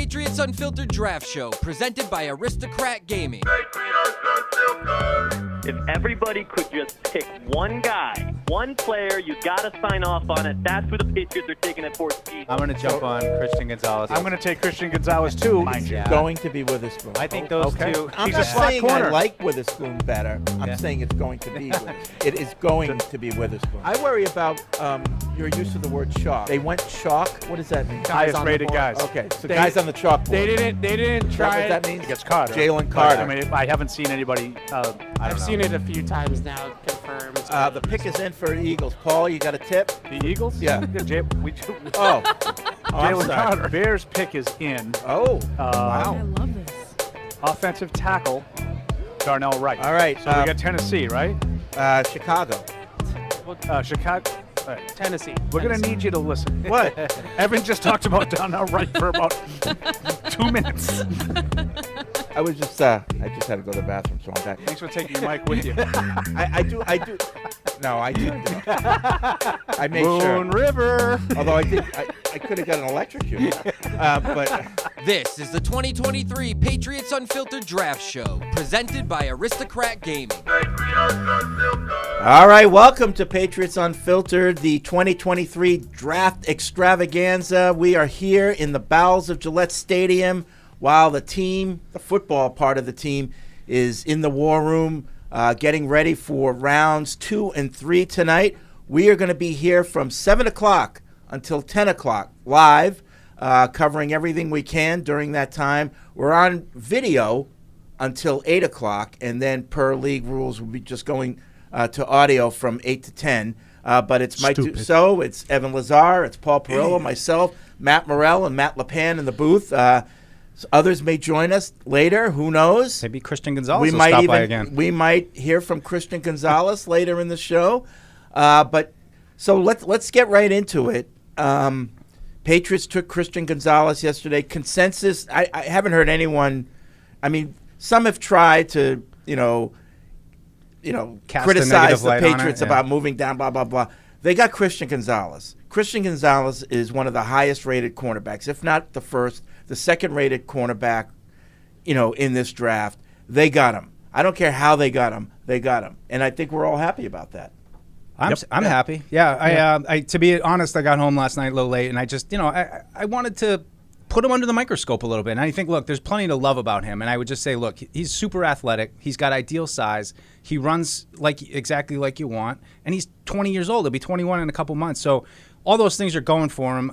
Patriots Unfiltered Draft Show, presented by Aristocrat Gaming. If everybody could just pick one guy, one player, you got to sign off on it. That's who the Patriots are taking at 14. I'm going to jump on Christian Gonzalez. I'm going to take Christian Gonzalez, too. He's going to be Witherspoon. I think those two. I'm He's not a slot saying corner. I like Witherspoon better. I'm saying it's going to be Witherspoon. It is going to be Witherspoon. I worry about your use of the word chalk. They went chalk. What does that mean? Highest rated guys. Okay, so guys on the chalkboard. They didn't try what that means? against Carter. Jalen Carter. I mean, I haven't seen anybody. I've seen it a few times now, confirmed. The pick is in for the Eagles. Paul, you got a tip? The Eagles? Yeah. Jalen I'm sorry. Carter. Bears pick is in. Oh, I wow. love this. Offensive tackle, Darnell Wright. All right. So we got Tennessee, right? Chicago. Chicago. All right. Tennessee. We're going to need you to listen. What? Evan just talked about Darnell Wright for about 2 minutes. I just had to go to the bathroom, so I'm back. Thanks for taking your mic with you. I do. No, I do. I made Moon sure. River. Although I could have gotten electrocuted. But This is the 2023 Patriots Unfiltered Draft Show, presented by Aristocrat Gaming. all right, welcome to Patriots Unfiltered, the 2023 Draft Extravaganza. We are here in the bowels of Gillette Stadium while the team, the football part of the team, is in the war room getting ready for rounds 2 and 3 tonight. We are going to be here from 7 o'clock until 10 o'clock live, covering everything we can during that time. We're on video until 8 o'clock, and then per league rules, we'll be just going to audio from 8 to 10. But it's Mike Dussault, it's Evan Lazar, it's Paul Perillo, myself, Matt Morrell, and Matt LePan in the booth. So others may join us later. Who knows? Maybe Christian Gonzalez will stop by again. We might hear from Christian Gonzalez later in the show. But so let's get right into it. Patriots took Christian Gonzalez yesterday. Consensus. I haven't heard anyone. I mean, some have tried to Cast criticize the light on it, Patriots yeah. about moving down. Blah blah blah. They got Christian Gonzalez. Christian Gonzalez is one of the highest rated cornerbacks, if not the first, the second rated cornerback, in this draft. They got him. I don't care how they got him. They got him. And I think we're all happy about that. I'm happy. Yeah, I to be honest, I got home last night a little late, and I just, I wanted to put him under the microscope a little bit. And I think, look, there's plenty to love about him. And I would just say, look, he's super athletic. He's got ideal size. He runs exactly like you want. And he's 20 years old. He'll be 21 in a couple months. So all those things are going for him.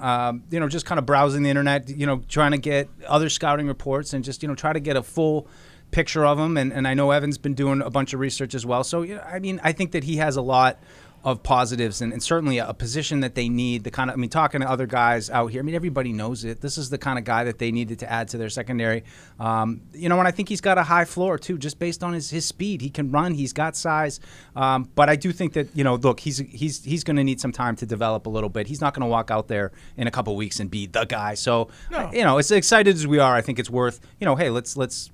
Just kind of browsing the internet, trying to get other scouting reports and just, try to get a full picture of him. And I know Evan's been doing a bunch of research as well. So, I think that he has a lot of positives and certainly a position that they need. Talking to other guys out here, everybody knows it. This is the kind of guy that they needed to add to their secondary. And I think he's got a high floor too, just based on his speed. He can run. He's got size. But I do think that, look, he's going to need some time to develop a little bit. He's not going to walk out there in a couple weeks and be the guy. So, as excited as we are, I think it's worth, hey, let's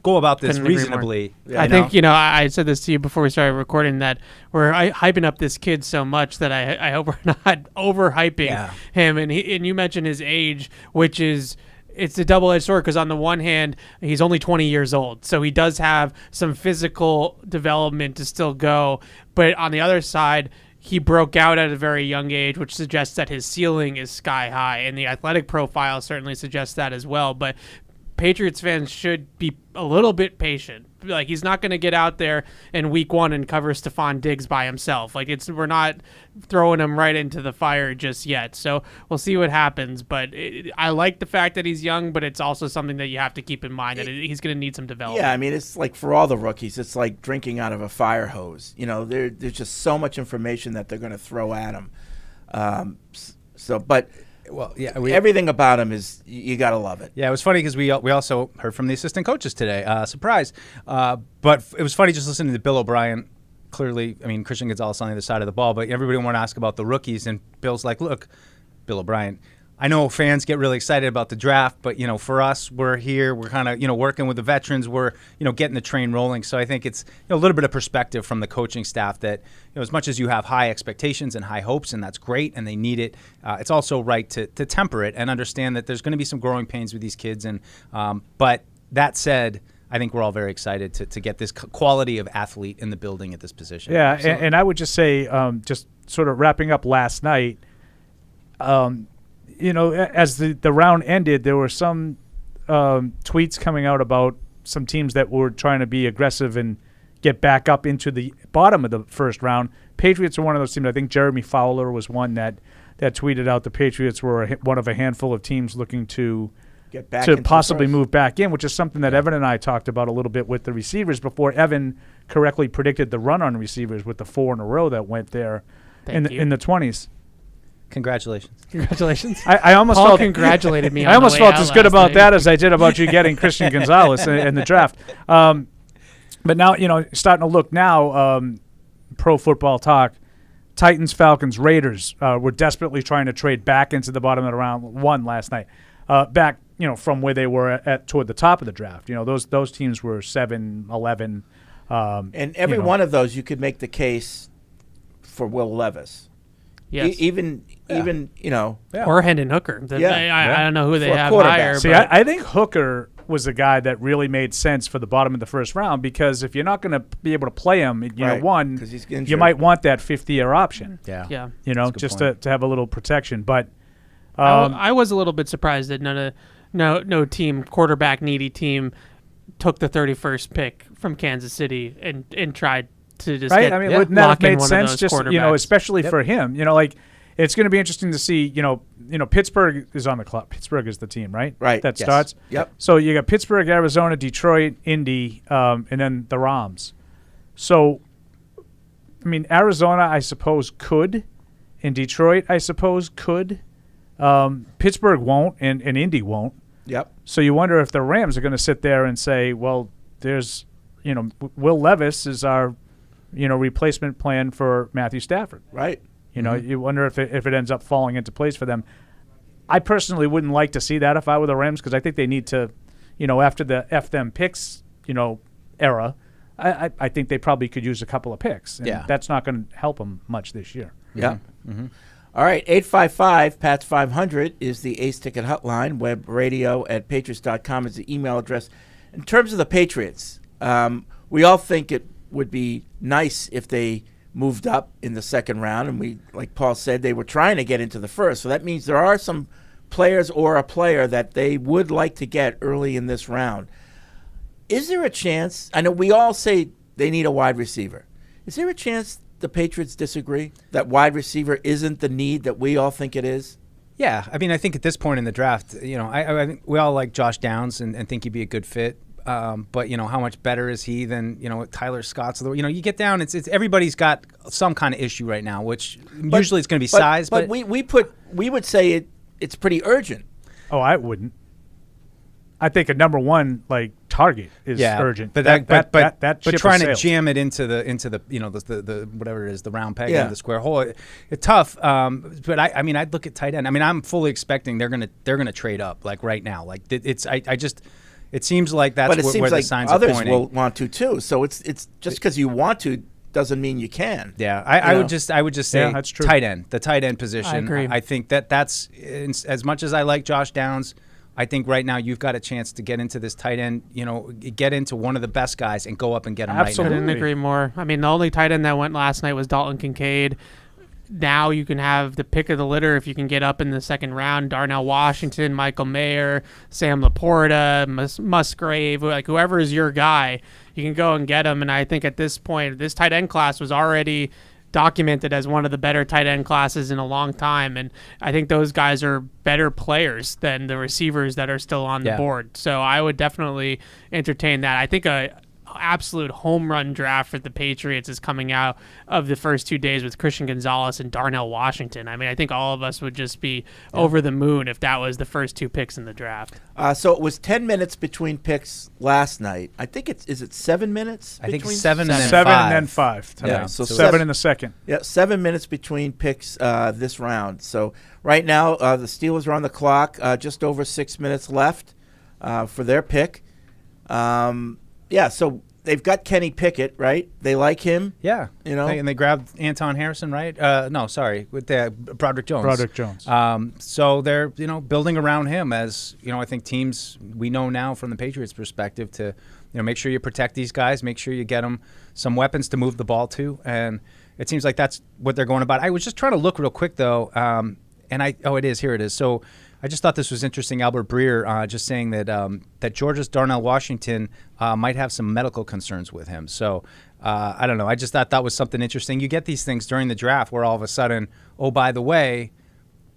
go about this reasonably. I think, I said this to you before we started recording that we're hyping up this kid so much that I hope we're not overhyping him. And you mentioned his age, which is it's a double-edged sword because on the one hand, he's only 20 years old, so he does have some physical development to still go. But on the other side, he broke out at a very young age, which suggests that his ceiling is sky high, and the athletic profile certainly suggests that as well. But Patriots fans should be a little bit patient. Like, he's not going to get out there in week 1 and cover Stephon Diggs by himself. We're not throwing him right into the fire just yet. So we'll see what happens. But I like the fact that he's young, but it's also something that you have to keep in mind that he's going to need some development. Yeah, it's like for all the rookies, it's like drinking out of a fire hose. There's just so much information that they're going to throw at him. Everything about him is you got to love it. Yeah, it was funny because we also heard from the assistant coaches today. Surprise. But it was funny just listening to Bill O'Brien. Clearly, Christian Gonzalez on the other side of the ball, but everybody wanted to ask about the rookies, and Bill's like, look, Bill O'Brien, I know fans get really excited about the draft, but, for us, we're here. We're kind of, working with the veterans. We're, getting the train rolling. So I think it's a little bit of perspective from the coaching staff that, as much as you have high expectations and high hopes, and that's great, and they need it, it's also right to temper it and understand that there's going to be some growing pains with these kids. And but that said, I think we're all very excited to get this quality of athlete in the building at this position. Yeah, and I would just say, just sort of wrapping up last night, as the round ended, there were some tweets coming out about some teams that were trying to be aggressive and get back up into the bottom of the first round. Patriots are one of those teams. I think Jeremy Fowler was one that tweeted out the Patriots were one of a handful of teams looking to get back to possibly move back in, which is something that Evan and I talked about a little bit with the receivers before Evan correctly predicted the run on receivers with the 4 in a row that went there in the 20s. Congratulations. I almost Paul felt congratulated me. I almost felt as good about that as I did about you getting Christian Gonzalez in the draft. But now, starting to look now, pro football talk, Titans, Falcons, Raiders were desperately trying to trade back into the bottom of the round one last night. Back, from where they were at toward the top of the draft. Those teams were 7, 11. And every one of those, you could make the case for Will Levis. Yes. Even Or Hendon Hooker. I don't know who they have higher. See, I think Hooker was a guy that really made sense for the bottom of the first round because if you're not going to be able to play him in year one, you might want that 5th-year option. Yeah. Just to have a little protection. But I was a little bit surprised that no team, quarterback needy team, took the 31st pick from Kansas City and tried to just right. I mean, wouldn't that have made sense? Just especially Yep. for him. It's going to be interesting to see. Pittsburgh is on the clock. Pittsburgh is the team, right? Right. That starts. Yep. So you got Pittsburgh, Arizona, Detroit, Indy, and then the Rams. So, I mean, Arizona, I suppose could, and Detroit, I suppose could. Pittsburgh won't, and Indy won't. Yep. So you wonder if the Rams are going to sit there and say, well, there's, Will Levis is our, replacement plan for Matthew Stafford. Right. You wonder if it ends up falling into place for them. I personally wouldn't like to see that if I were the Rams because I think they need to, after the F them picks, era, I think they probably could use a couple of picks. And that's not going to help them much this year. Yeah. Mm-hmm. All right, 855-PATS-500 is the Ace Ticket hotline. Webradio@patriots.com is the email address. In terms of the Patriots, we all think it would be nice if they moved up in the second round. And we, like Paul said, they were trying to get into the first. So that means there are some players or a player that they would like to get early in this round. Is there a chance? I know we all say they need a wide receiver. Is there a chance the Patriots disagree that wide receiver isn't the need that we all think it is? Yeah, I mean, I think at this point in the draft, I think we all like Josh Downs and think he'd be a good fit. But how much better is he than Tyler Scott's? You get down, it's everybody's got some kind of issue right now, which usually it's going to be size. But we would say it's pretty urgent. Oh, I wouldn't. I think a number one target is urgent. But that but trying to jam it into the whatever it is, the round peg into the square hole, it's tough. But I mean, I'd look at tight end. I mean, I'm fully expecting they're gonna trade up right now. It seems like that's where the signs are pointing. Others will want to too. So it's just because you want to doesn't mean you can. Yeah, I would just say that's true. tight end, the tight end position. I agree. I think that's as much as I like Josh Downs. I think right now you've got a chance to get into this tight end, get into one of the best guys and go up and get him Absolutely. right now. Couldn't agree more. I mean, the only tight end that went last night was Dalton Kincaid. Now you can have the pick of the litter if you can get up in the second round. Darnell Washington, Michael Mayer, Sam Laporta, Musgrave, whoever is your guy, you can go and get him. And I think at this point, this tight end class was already documented as one of the better tight end classes in a long time, and I think those guys are better players than the receivers that are still on the board. So I would definitely entertain that. I think a absolute home run draft for the Patriots is coming out of the first 2 days with Christian Gonzalez and Darnell Washington. I mean, I think all of us would just be over the moon if that was the first 2 picks in the draft. So it was 10 minutes between picks last night. I think is it 7 minutes? I think between- 7 and then 7 5. and then 5 tonight. Yeah, so 7 in the second. Yeah, 7 minutes between picks this round. So right now the Steelers are on the clock, just over 6 minutes left for their pick. So they've got Kenny Pickett, right? They like him. Yeah, And they grabbed Anton Harrison, right? No, sorry, with Broderick Jones. Broderick Jones. So they're building around him as I think teams we know now from the Patriots' perspective to make sure you protect these guys, make sure you get them some weapons to move the ball to, and it seems like that's what they're going about. I was just trying to look real quick though, here it is. So I just thought this was interesting. Albert Breer just saying that Georgia's Darnell Washington might have some medical concerns with him. So I don't know. I just thought that was something interesting. You get these things during the draft where all of a sudden, oh, by the way,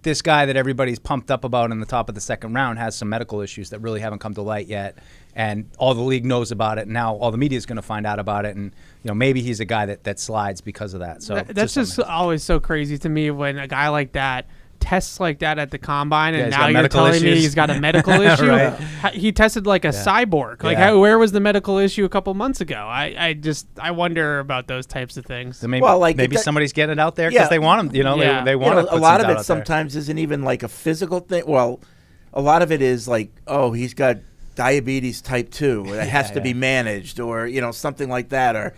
this guy that everybody's pumped up about in the top of the second round has some medical issues that really haven't come to light yet. And all the league knows about it. And now all the media is going to find out about it. And, maybe he's a guy that slides because of that. So that's just always so crazy to me when a guy like that tests like that at the combine, and now you're telling me he's got a medical issue. Right. He tested like a cyborg. Like, where was the medical issue a couple months ago? I wonder about those types of things. So maybe somebody's getting it out there because they want him. They want to. A lot of it sometimes isn't even like a physical thing. Well, a lot of it is like, oh, he's got diabetes type 2. It has to be managed, or something like that, or.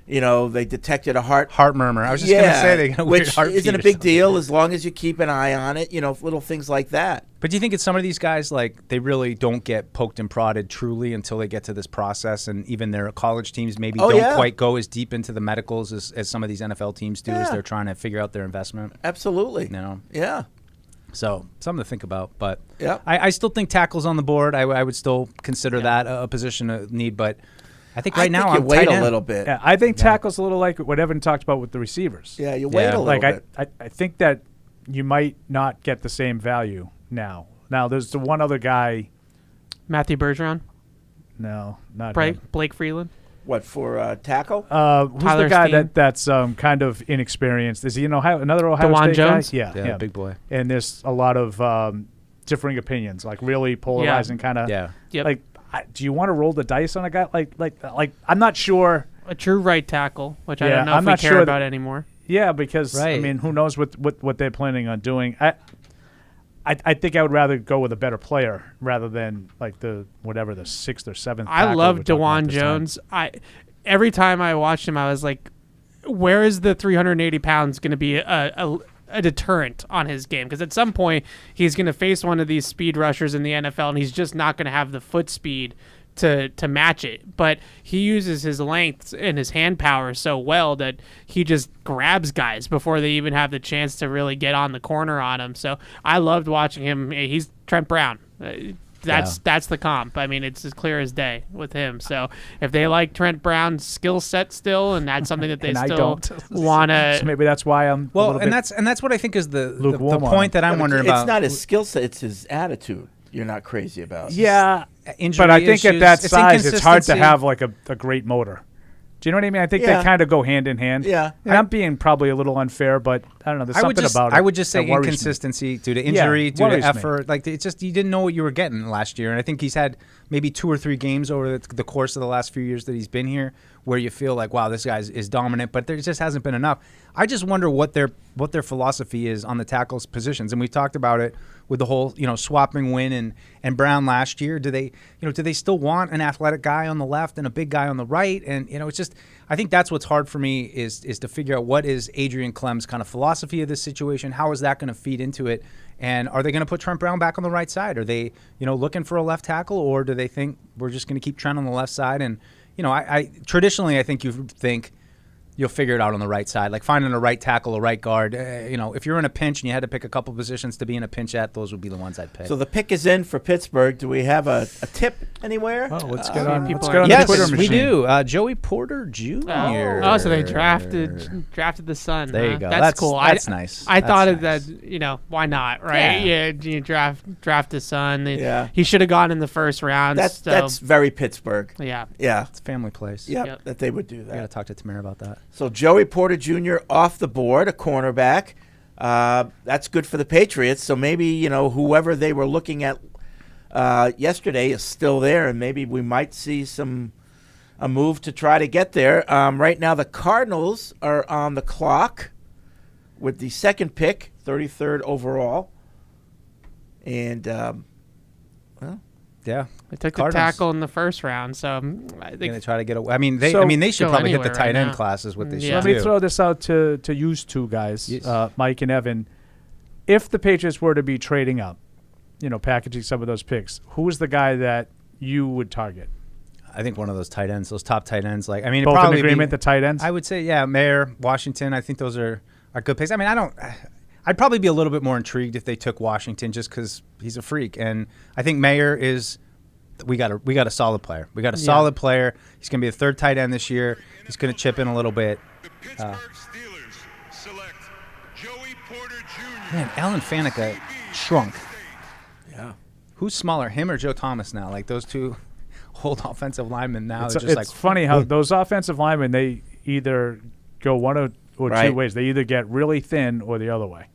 They detected a heart murmur. I was just going to say they got a weird which heartbeat isn't a or big something. deal as long as you keep an eye on it. Little things like that. But do you think it's some of these guys, like, they really don't get poked and prodded truly until they get to this process, and even their college teams maybe don't quite go as deep into the medicals as some of these NFL teams do as they're trying to figure out their investment? Absolutely. Yeah. So something to think about. But Yep. I still think tackle's on the board. I would still consider that a position of need, but I think right now you I'm wait tight a end. little bit. Yeah, I think tackle's a little like what Evan talked about with the receivers. Yeah, you wait a little bit. I think that you might not get the same value now. Now, there's the one other guy. Matthew Bergeron? No, not him. Blake Freeland? What, for tackle? Who's Tyler the guy Steen? that's kind of inexperienced? Is he another Ohio DeJuan State Jones? guy? Yeah, big boy. And there's a lot of differing opinions, like really polarizing kind of. Yeah. Yep. Like, do you want to roll the dice on a guy like I'm not sure. A true right tackle, which I Yeah, don't know I'm if we not care sure about anymore. Yeah, because I Right. mean, who knows what they're planning on doing? I think I would rather go with a better player rather than like the 6th or 7th. I love DeJuan Jones. Every time I watched him, I was like, where is the 380 pounds going to be a deterrent on his game? Because at some point, he's going to face one of these speed rushers in the NFL, and he's just not going to have the foot speed to match it. But he uses his length and his hand power so well that he just grabs guys before they even have the chance to really get on the corner on him. So I loved watching him. He's Trent Brown. That's the comp. I mean, it's as clear as day with him. So if they like Trent Brown's skill set still, and that's something that they still want to, So maybe that's why I'm. That's what I think is the lukewarm on point that I'm But wondering it's about. not his skill set; it's his attitude. You're not crazy about. Yeah, Injury but I think at issues, that size, it's hard to inconsistency. have like a great motor. Do you know what I mean? I think Yeah. they kind of go hand in hand. Yeah. And I'm being probably a little unfair, but I don't know. There's something about it. I would just say that worries me. inconsistency due to injury, due to worries me. effort. Like, it's just you didn't know what you were getting last year. And I think he's had maybe 2 or 3 games over the course of the last few years that he's been here where you feel like, wow, this guy is dominant, but there just hasn't been enough. I just wonder what their philosophy is on the tackles positions. And we've talked about it with the whole, swapping Wynn and Brown last year. Do they still want an athletic guy on the left and a big guy on the right? And, it's just, I think that's what's hard for me is to figure out what is Adrian Clem's kind of philosophy of this situation. How is that going to feed into it? And are they going to put Trent Brown back on the right side? Are they, looking for a left tackle, or do they think we're just going to keep Trent on the left side? And, I traditionally, I think you think you'll figure it out on the right side. Like finding a right tackle, a right guard. If you're in a pinch and you had to pick a couple positions to be in a pinch at, those would be the ones I'd pick. So the pick is in for Pittsburgh. Do we have a tip anywhere? Oh, let's get on people the yes, Twitter we machine. do. Joey Porter Jr. Oh, so they drafted the son. There you huh? go. That's cool. That's nice. I thought of nice. that. Why not? Right? Yeah. You draft his son. Yeah. He should have gone in the first round. That's very Pittsburgh. Yeah. Yeah. It's a family place. Yep. That they would do I got to that. talk to Tamir about that. So Joey Porter Jr. off the board, a cornerback. That's good for the Patriots. So maybe, whoever they were looking at yesterday is still there, and maybe we might see a move to try to get there. Right now, the Cardinals are on the clock with the second pick, 33rd overall. And, Yeah. They took Cardinals. the tackle in the first round, so I think They try to get away. I mean, they should go probably hit the anywhere tight right end now. classes. What they Yeah. should Let do. me throw this out to you two guys, Yes. Mike and Evan. If the Patriots were to be trading up, packaging some of those picks, who is the guy that you would target? I think one of those tight ends, those top tight ends. Like, I mean, Both probably in agreement, the tight ends? I would say, yeah, Mayer, Washington. I think those are good picks. I mean, I'd probably be a little bit more intrigued if they took Washington just because he's a freak, and I think Mayer is. We got a solid player. We got a solid player. He's going to be a third tight end this year. He's going to chip in a little bit. The Pittsburgh Steelers select Joey Porter Jr. Man, Alan Faneca shrunk. yeah. Who's smaller, him or Joe Thomas now? Like those two old offensive linemen now. It's They're just like funny how those offensive linemen, they either go one or Right. two ways. They either get really thin or the other way.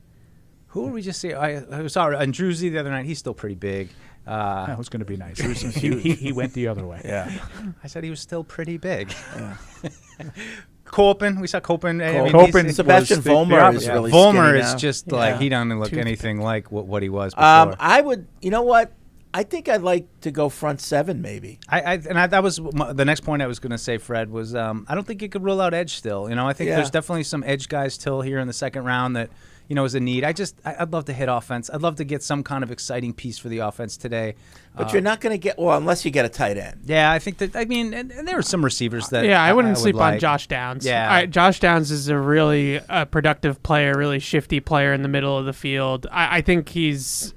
Who were we just seeing? I saw Andrewsy the other night. He's still pretty big. That was going to be nice. He went the other way. Yeah. I said he was still pretty big. Copen, we saw Copen. Copen Sebastian was the Vollmer opposite. is really Vollmer skinny is now. just Yeah. like he doesn't look anything like what he was before. I would, you know what? I think I'd like to go front seven maybe. That was the next point I was going to say, Fred, was I don't think you could rule out edge still. I think Yeah. there's definitely some edge guys still here in the second round that, is a need. I'd love to hit offense. I'd love to get some kind of exciting piece for the offense today. But you're not going to get, unless you get a tight end. Yeah, I think that, and there are some receivers that I wouldn't would sleep on like. Josh Downs. Yeah. Josh Downs is a really productive player, really shifty player in the middle of the field. I think he's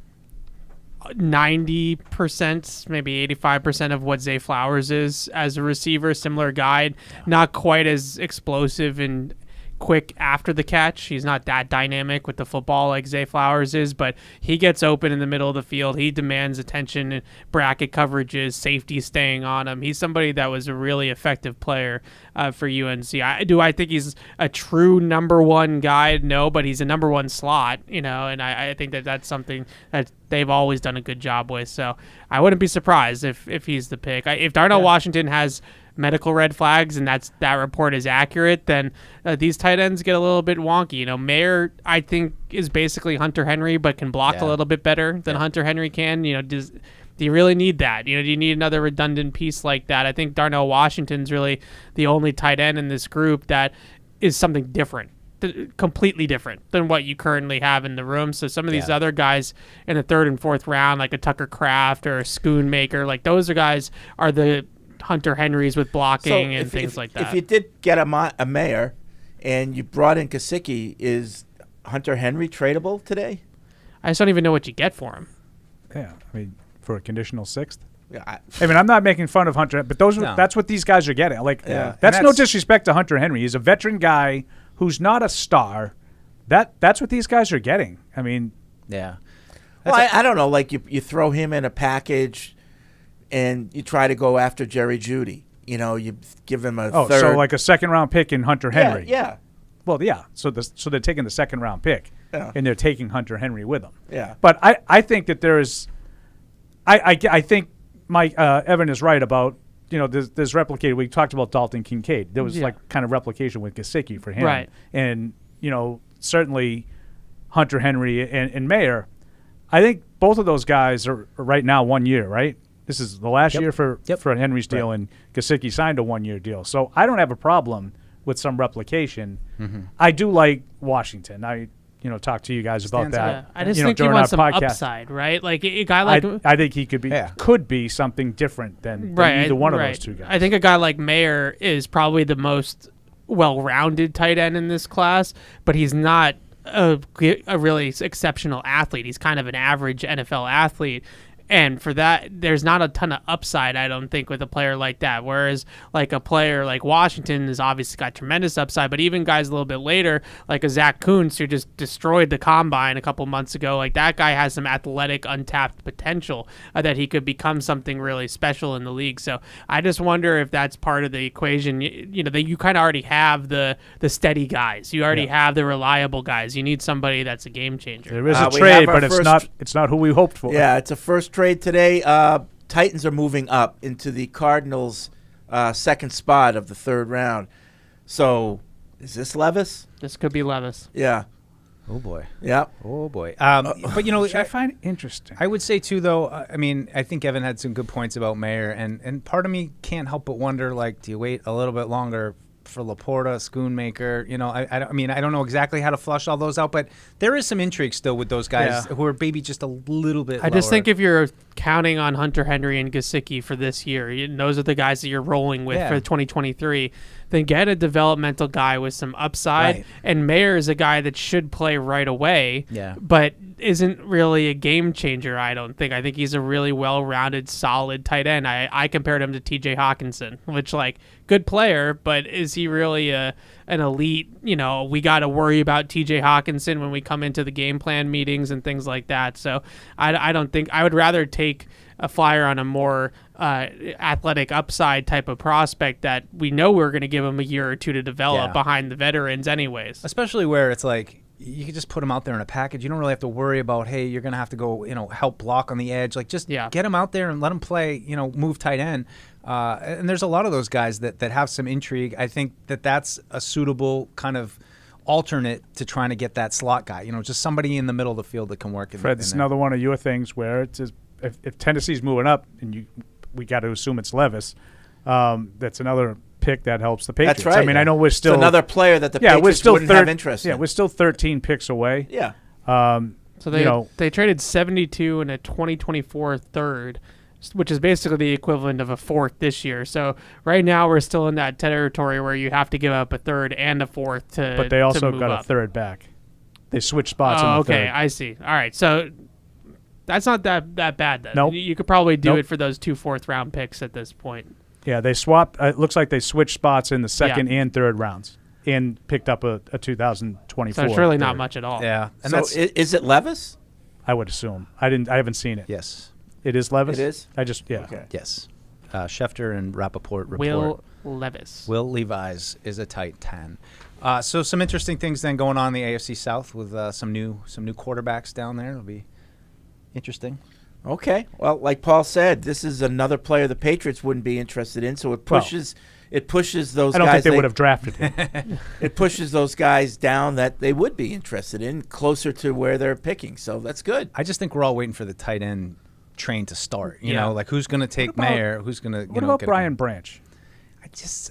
90%, maybe 85% of what Zay Flowers is as a receiver, similar guide, not quite as explosive and quick after the catch. He's not that dynamic with the football like Zay Flowers is, but he gets open in the middle of the field. He demands attention and bracket coverages, safety staying on him. He's somebody that was a really effective player for UNC. I think he's a true number one guy? No, but he's a number one slot, and I think that's something that they've always done a good job with. So I wouldn't be surprised if he's the pick. If Darnell Washington has medical red flags and that report is accurate, then these tight ends get a little bit wonky. Mayer, I think, is basically Hunter Henry, but can block a little bit better than Hunter Henry can. Do you really need that? Do you need another redundant piece like that? I think Darnell Washington's really the only tight end in this group that is something different, completely different than what you currently have in the room. So some of these other guys in the third and fourth round, like a Tucker Kraft or a Schoonmaker, like those guys are the Hunter Henrys with blocking and things like that. If you did get a Mayer and you brought in Gesicki, is Hunter Henry tradable today? I just don't even know what you get for him. Yeah, for a conditional sixth. Yeah, I'm not making fun of Hunter, but that's what these guys are getting. That's no disrespect to Hunter Henry. He's a veteran guy who's not a star. That's what these guys are getting. Yeah. Well, I don't know. Like you throw him in a package, and you try to go after Jerry Jeudy. You give him a third. So like a second round pick in Hunter Henry. Yeah. Well, yeah. So they're taking the second round pick, and they're taking Hunter Henry with them. Yeah. But I think that there is. I think Mike Evan is right about there's replicated. We talked about Dalton Kincaid. There was like kind of replication with Gesicki for him, right? And certainly Hunter Henry and Mayer. I think both of those guys are right now 1 year, right? This is the last year for Henry's deal, and Gesicki signed a 1 year deal. So I don't have a problem with some replication. Mm-hmm. I do like Washington. I talk to you guys about that. Yeah. I just think he wants some upside, right? Like a guy like I think he could be something different than either one of those two guys. I think a guy like Mayer is probably the most well-rounded tight end in this class, but he's not a really exceptional athlete. He's kind of an average NFL athlete. And for that, there's not a ton of upside, I don't think, with a player like that. Whereas, like a player like Washington has obviously got tremendous upside, but even guys a little bit later, like a Zach Kuntz, who just destroyed the combine a couple months ago, like that guy has some athletic, untapped potential that he could become something really special in the league. So I just wonder if that's part of the equation. You know, that you kind of already have the steady guys. You already have the reliable guys. You need somebody that's a game changer. There is a trade, but it's not who we hoped for. Yeah, it's a first trade today. Titans are moving up into the Cardinals' second spot of the third round. So, is this Levis? This could be Levis. Yeah. Oh boy. Yeah. Oh boy. But you know, Which I find interesting. I would say too, though. I mean, I think Evan had some good points about Mayer, and part of me can't help but wonder, like, do you wait a little bit longer for Laporta, Schoonmaker? You know, I mean, I don't know exactly how to flush all those out, but there is some intrigue still with those guys who are maybe just a little bit I just lower. think if you're counting on Hunter Henry and Gesicki for this year, those are the guys that you're rolling with for 2023, then get a developmental guy with some upside. Right. And Mayer is a guy that should play right away, but isn't really a game changer, I don't think. I think he's a really well-rounded, solid tight end. I compared him to TJ Hawkinson, which, like, good player, but is he really an elite? You know, we got to worry about TJ Hawkinson when we come into the game plan meetings and things like that. So I don't think I would rather take a flyer on a more athletic upside type of prospect that we know we're going to give him a year or two to develop behind the veterans anyways. Especially where it's like, you can just put him out there in a package. You don't really have to worry about, hey, you're going to have to go, help block on the edge. Like, just get him out there and let him play, move tight end. And there's a lot of those guys that have some intrigue. I think that's a suitable kind of alternate to trying to get that slot guy. Just somebody in the middle of the field that can work. Fred, it's another one of your things where it's just, if Tennessee's moving up, and we got to assume it's Levis, that's another pick that helps the Patriots. That's right. I mean, I know we're still it's another player that the Patriots wouldn't have interest in. Yeah, we're still 13 picks away. Yeah. So they traded 72 and a 2024 third, which is basically the equivalent of a fourth this year. So right now we're still in that territory where you have to give up a third and a fourth to. But they also move got up. a third back. They switched spots. Oh, in the okay, third. I see. All right, so that's not that bad then. Nope. You could probably do Nope. it for those 2 fourth-round picks at this point. Yeah, they swapped. It looks like they switched spots in the second and third rounds and picked up a 2024. So it's really third. not much at all. Yeah. And So is it Levis? I would assume. I haven't seen it. Yes. It is Levis? It is? Okay. Yes. Schefter and Rappaport report. Will Levis. Will Levis is a tight 10. So some interesting things then going on in the AFC South with some new quarterbacks down there. It'll be interesting. Okay. Well, like Paul said, this is another player the Patriots wouldn't be interested in, so it pushes those guys. I don't think they would have drafted him. It pushes those guys down that they would be interested in, closer to where they're picking. So that's good. I just think we're all waiting for the tight end train to start. You know, like who's going to take Mayer? Who's going to What about Brian Branch?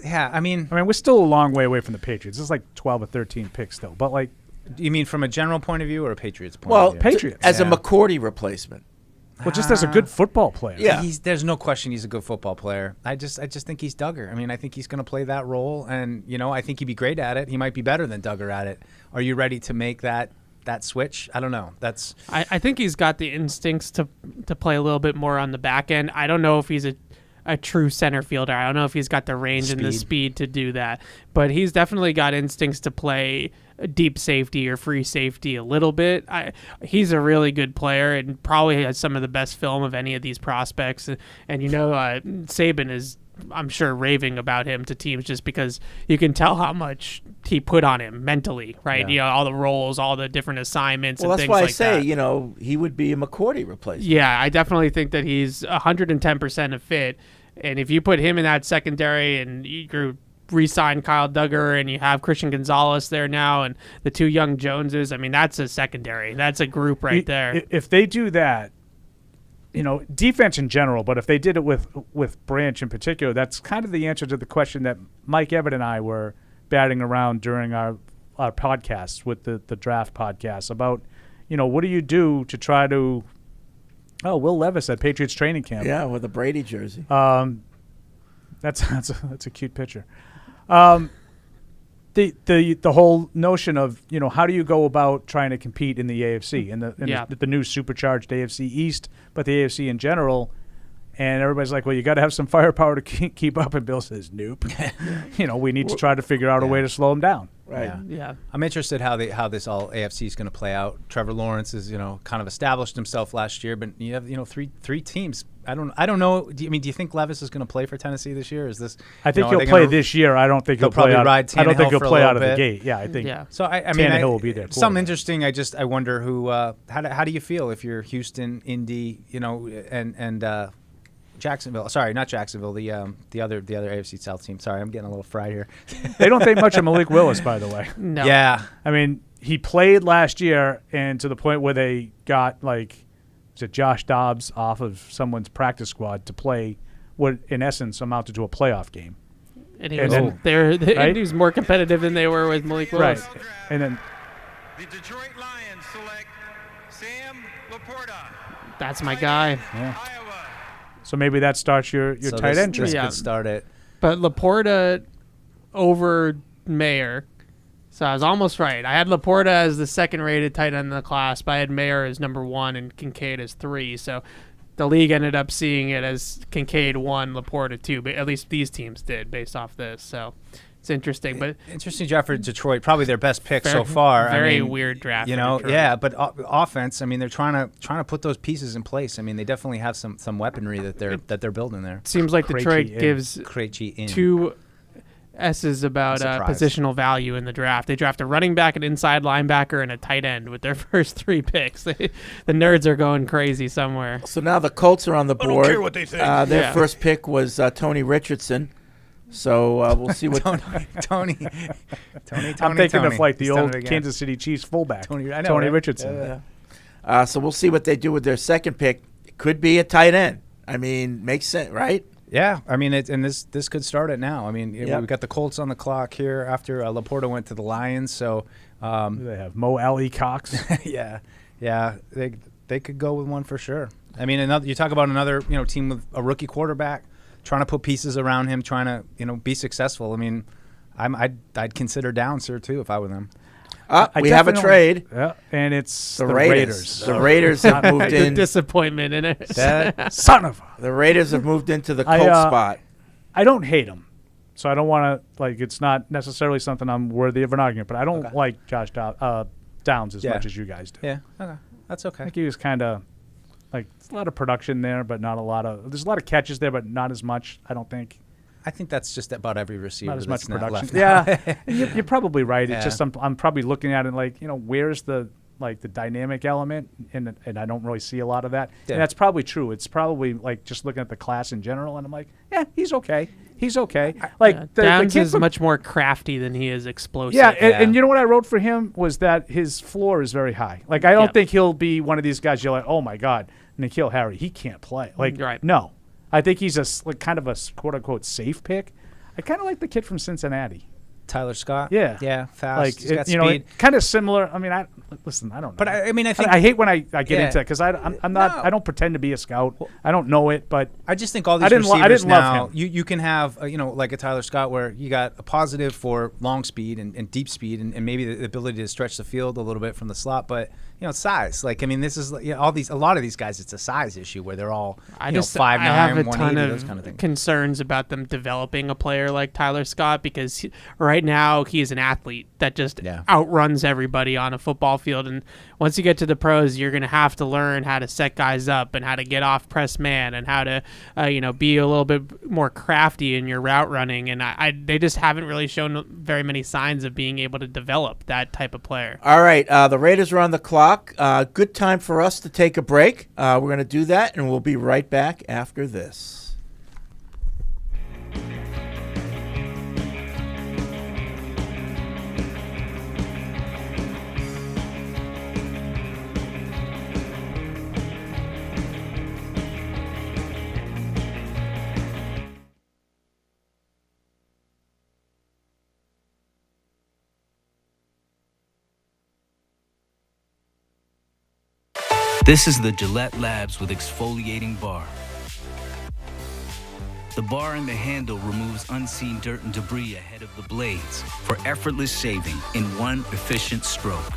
I mean, we're still a long way away from the Patriots. It's like 12 or 13 picks still. But, like, you mean from a general point of view or a Patriots point Well, of view? Patriots. as a McCourty replacement. Well, just as a good football player. Yeah. There's no question he's a good football player. I just think he's Duggar. I mean, I think he's going to play that role, and I think he'd be great at it. He might be better than Duggar at it. Are you ready to make that switch? I don't know. I think he's got the instincts to play a little bit more on the back end. I don't know if he's a true center fielder. I don't know if he's got the range and the speed to do that, but he's definitely got instincts to play deep safety or free safety a little bit. He's a really good player and probably has some of the best film of any of these prospects. And Saban is, I'm sure, raving about him to teams just because you can tell how much he put on him mentally, right? Yeah. All the roles, all the different assignments, Well, and that's things why like I say, that. he would be a McCourty replacement. Yeah, I definitely think that he's 110% a fit. And if you put him in that secondary and you re-sign Kyle Duggar and you have Christian Gonzalez there now and the 2 young Joneses, I mean, that's a secondary. That's a group right there. If they do that, defense in general, but if they did it with Branch in particular, that's kind of the answer to the question that Mike Evan and I were batting around during our podcasts with the draft podcast about, what do you do to try to Will Levis at Patriots training camp. Yeah, with a Brady jersey. That's a cute picture. the whole notion of, how do you go about trying to compete in the AFC and the new supercharged AFC East, but the AFC in general. And everybody's like, well, you got to have some firepower to keep up. And Bill says, nope. We need to try to figure out a way to slow them down. Right. Yeah. I'm interested how this all AFC is going to play out. Trevor Lawrence is kind of established himself last year, but you have three teams. I don't know. Do you think Levis is going to play for Tennessee this year? Is this? I think he'll play this year. I don't think he'll play out. I don't think he'll play out of the gate. Yeah, I think. Yeah. So I mean, Tannehill will be there. Something interesting. I wonder who. How do you feel if you're Houston, Indy, and Jacksonville. Sorry, not Jacksonville. The other AFC South team. Sorry, I'm getting a little fried here. They don't think much of Malik Willis, by the way. No. Yeah. I mean, he played last year, and to the point where they got Josh Dobbs off of someone's practice squad to play what in essence amounted to a playoff game. And he was more competitive than they were with Malik Willis. Right. And then The Detroit Lions select Sam Laporta. That's my guy. Yeah. Iowa. So maybe that starts your tight end This tree. could start it. But Laporta over Mayer. So I was almost right. I had Laporta as the second-rated tight end in the class, but I had Mayer as number 1 and Kincaid as 3. So the league ended up seeing it as Kincaid 1, Laporta 2. But at least these teams did based off this. So it's interesting. But Interesting draft for Detroit. Probably their best pick so far. Very weird draft. for Detroit. Yeah, but offense. I mean, they're trying to put those pieces in place. I mean, they definitely have some weaponry that they're building there. Seems like Detroit gives Krejci in. 2 S's about positional value in the draft. They draft a running back, an inside linebacker, and a tight end with their first 3 picks. The nerds are going crazy somewhere. So now the Colts are on the board. I don't care what they think. Their first pick was Tony Richardson. So we'll see what Tony. I'm thinking of the He's done old it again. Kansas City Chiefs fullback, Tony, I know, Tony right? Richardson. Yeah. So we'll see what they do with their second pick. It could be a tight end. I mean, makes sense, right? Yeah, I mean, this could start it now. I mean, Yep. we've got the Colts on the clock here after Laporta went to the Lions. So, They have Mo Alley Cox. yeah, they could go with one for sure. I mean, you talk about another team with a rookie quarterback trying to put pieces around him, trying to be successful. I mean, I'd consider Downs here too if I were them. We have a trade. Yeah, and it's The Raiders. The Raiders have moved The in. disappointment in it. son of a. The Raiders have moved into the I, Colts spot. I don't hate him, so I don't want to it's not necessarily something I'm worthy of an argument. But I don't like Josh Downs as much as you guys do. Yeah, okay, that's I okay. think he was kind of there's a lot of production there, but not a lot of. There's a lot of catches there, but not as much. I don't think. I think that's just about every receiver. Not as much that's not production. left. Yeah, you're probably right. It's Yeah. just I'm probably looking at it where's the the dynamic element, and I don't really see a lot of that. Yeah. And that's probably true. It's probably just looking at the class in general, and I'm like, yeah, he's okay. He's okay. Downs kid is from- much more crafty than he is explosive. Yeah, Yeah. and you know what I wrote for him was that his floor is very high. I don't Yeah. think he'll be one of these guys you're like, oh my God, N'Keal Harry, he can't play. Right. No. I think he's kind of a quote unquote safe pick. I kind of like the kid from Cincinnati. Tyler Scott. Yeah. Yeah, fast. He's got you know, speed. kind of similar. I mean, I don't know. But I mean, I think I hate when I get Yeah. into that because I'm not. No. I don't pretend to be a scout. I don't know it, but I just think all these I didn't receivers love now, him. you can have, like a Tyler Scott where you got a positive for long speed and deep speed and maybe the ability to stretch the field a little bit from the slot, but size. This is a lot of these guys. It's a size issue where they're all 5'9", I have a 180, ton of those kind of things. concerns about them developing a player like Tyler Scott because right now he's an athlete that just outruns everybody on a football field. And once you get to the pros, you're going to have to learn how to set guys up and how to get off press man and how to, be a little bit more crafty in your route running. And they just haven't really shown very many signs of being able to develop that type of player. All right, the Raiders are on the clock. Good time for us to take a break. We're going to do that, and we'll be right back after this. This is the Gillette Labs with exfoliating bar. The bar and the handle removes unseen dirt and debris ahead of the blades for effortless shaving in one efficient stroke.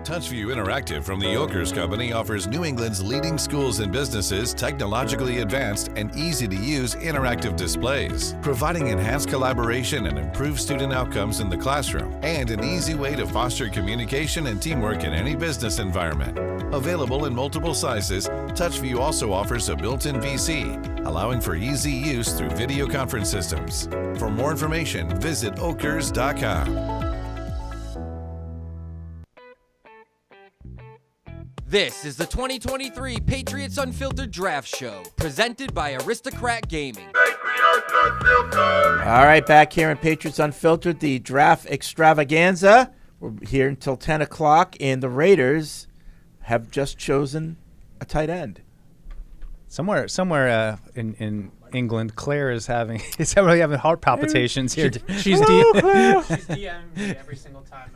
TouchView Interactive from the Yokers Company offers New England's leading schools and businesses technologically advanced and easy-to-use interactive displays, providing enhanced collaboration and improved student outcomes in the classroom, and an easy way to foster communication and teamwork in any business environment. Available in multiple sizes, TouchView also offers a built-in VC, allowing for easy use through video conference systems. For more information, visit okers.com. This is the 2023 Patriots Unfiltered Draft Show, presented by Aristocrat Gaming. All right, back here in Patriots Unfiltered, the draft extravaganza. We're here until 10 o'clock, and the Raiders have just chosen a tight end. Somewhere in England, Claire is really having heart palpitations here. She's DMing me every single time.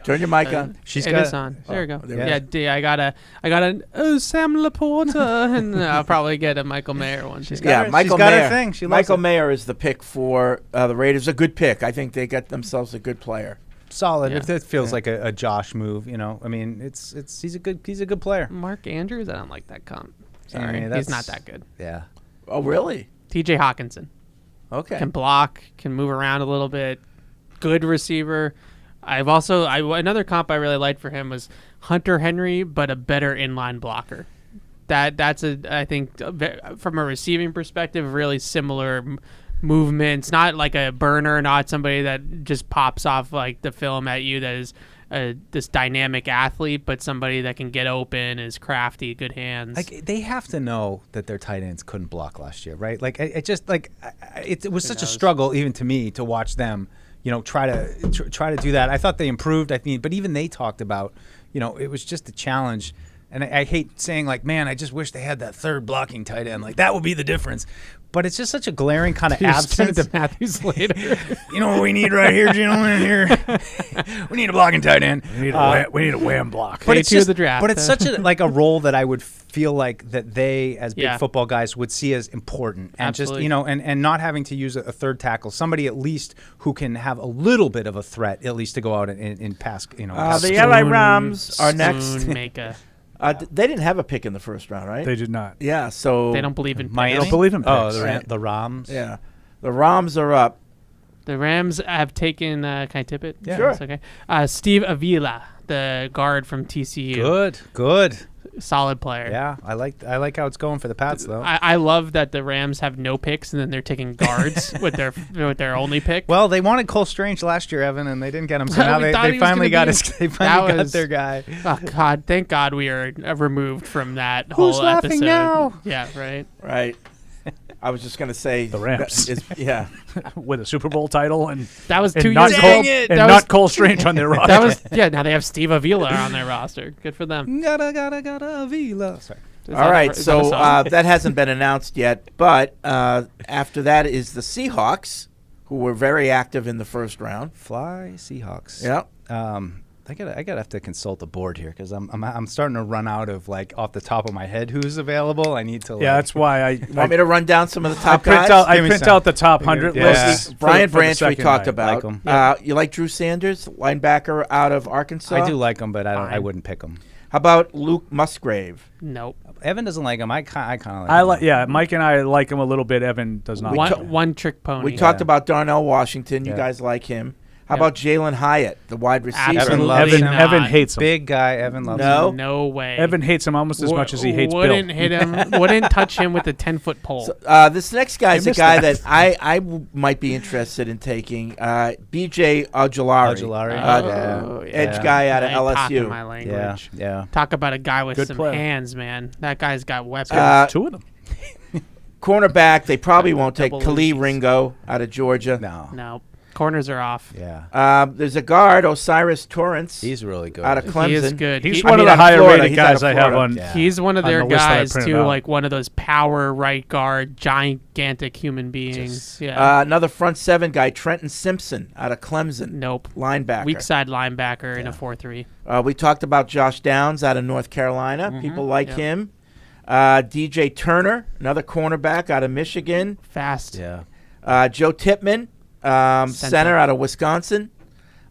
Turn your mic on. It is on. There we go. Yeah, I got an Sam Laporta, and I'll probably get a Michael Mayer one. Michael got Mayer. her thing. Michael Mayer is the pick for the Raiders. A good pick. I think they got themselves a good player. Solid. If it feels like a Josh move, I mean, he's a good player. Mark Andrews, I don't like that comp. Sorry, Yeah, he's not that good. Yeah. Oh, really? TJ Hawkinson. Okay. Can block, can move around a little bit. Good receiver. Another comp I really liked for him was Hunter Henry, but a better inline blocker. That's I think from a receiving perspective, really similar movements. Not like a burner, not somebody that just pops off like the film at you that is this dynamic athlete, but somebody that can get open, is crafty, good hands. Like they have to know that their tight ends couldn't block last year, right? Like it was such a struggle even to me to watch them, try to do that. I thought they improved, but even they talked about, it was just a challenge. And I hate saying like, man, I just wish they had that third blocking tight end. Like that would be the difference. But it's just such a glaring kind of absence. To Matthews later. You know what we need right here, gentlemen? We need a blocking tight end. We need a wham block. But it's to just, the draft. But it's such a role that I would feel like that they, as big Yeah. football guys, would see as important. And Absolutely. just and not having to use a third tackle, somebody at least who can have a little bit of a threat, at least to go out and pass. The LA Rams are next. They didn't have a pick in the first round, right? They did not. Yeah, so They don't believe in Miami? They don't believe in Oh, picks. the Rams. yeah, the Rams are up. The Rams have taken. Can I tip it? Yeah. Sure. That's okay. Steve Avila, the guard from TCU. Good. Solid player. Yeah, I like how it's going for the Pats though. I love that the Rams have no picks and then they're taking guards with their only pick. Well, they wanted Cole Strange last year, Evan, and they didn't get him. So now We they thought he was finally gonna got be- got their guy. Oh God! Thank God we are removed from that whole laughing episode. now? Yeah, right. Right. I was just gonna say The Rams. Yeah. With a Super Bowl title and That was and 2 not years Cole, ago. and not Cole Strange on their roster. That was Now they have Steve Avila on their roster. Good for them. Gotta Vila. Sorry. All right, Is that a so song? that hasn't been announced yet, but after that is the Seahawks, who were very active in the first round. Fly Seahawks. Yeah. I gotta have to consult the board here because I'm starting to run out of like off the top of my head who's available. I need to. Yeah, that's why I Want me to run down some of the I top print guys? out Give me out the top 100 Yeah. lists. Brian for the Branch, we second talked night. about. Like him. You like Drew Sanders, linebacker out of Arkansas? I do like him, but I Fine. wouldn't pick him. How about Luke Musgrave? Nope. Evan doesn't like him. I kind of like. I him. like. Yeah, Mike and I like him a little bit. Evan does not. One trick pony. We talked about Darnell Washington. You Yeah. guys like him. How Yep. about Jalen Hyatt, the wide receiver? Absolutely loves him. not. Evan hates him. Big guy. Evan loves No. him. No way. Evan hates him almost as much as he hates Wouldn't Bill. hit him. Wouldn't touch him with a 10-foot pole. This next guy is a missed guy that. that I might be interested in taking. B.J. Ojulari. Edge guy out of Now you're talking LSU. my language. Yeah. Talk about a guy with Good some player. hands, man. That guy's got weapons. Two of them. Cornerback, they probably won't take Double Khalil Uzis. Ringo out of Georgia. No. No, corners are off. Yeah. There's a guard, Osiris Torrance, He's really good. out of Clemson. He is good. He's He- one of the out of higher Florida. rated He's out guys of I have Florida. on. Yeah. He's one of On their the list that I guys printed too, out. like one of those power right guard, gigantic human beings. Yeah. Another front seven guy, Trenton Simpson, out of Clemson. Nope. Linebacker. Weak side linebacker in a 4-3. We talked about Josh Downs out of North Carolina. People like yeah. him. DJ Turner, another cornerback out of Michigan. Fast. Yeah. Joe Tippmann, center out of Wisconsin.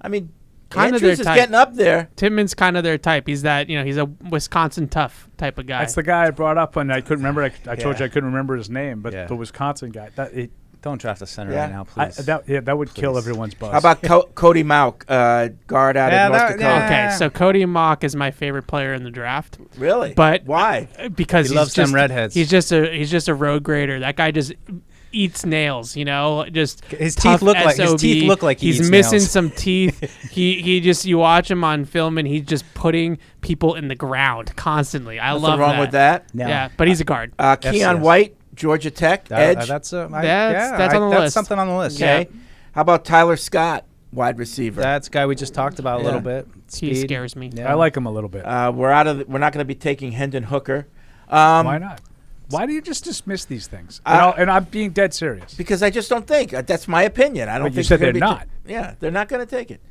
I mean, Kind of Andrews their is type. getting up there. Tippmann's kind of their type. He's that, he's a Wisconsin tough type of guy. That's the guy I brought up when I couldn't remember. I told you I couldn't remember his name, but Yeah. the Wisconsin guy. Don't draft a center Yeah. right now, please. That would kill everyone's buzz. How about Cody Mauk, guard out of North Dakota? Okay, so Cody Mock is my favorite player in the draft. Really? But why? Because He loves them redheads. He's just a road grader. That guy just eats nails, just His tough teeth look like SOB. he He's eats missing nails. some teeth. he just you watch him on film and he's just putting people in the ground constantly. I Nothing love wrong with that. No. Yeah, but he's a guard. Keon White, Georgia Tech, edge. That's on the that's list. something on the list. Okay. How about Tyler Scott, wide receiver? That's a guy we just talked about a little bit. He Speed. scares me. Yeah. I like him a little bit. We're not going to be taking Hendon Hooker. Why not? Why do you just dismiss these things? And I'm being dead serious. Because I just don't think. That's my opinion. I don't But you think said they're they're gonna not. Yeah, they're not going to take it.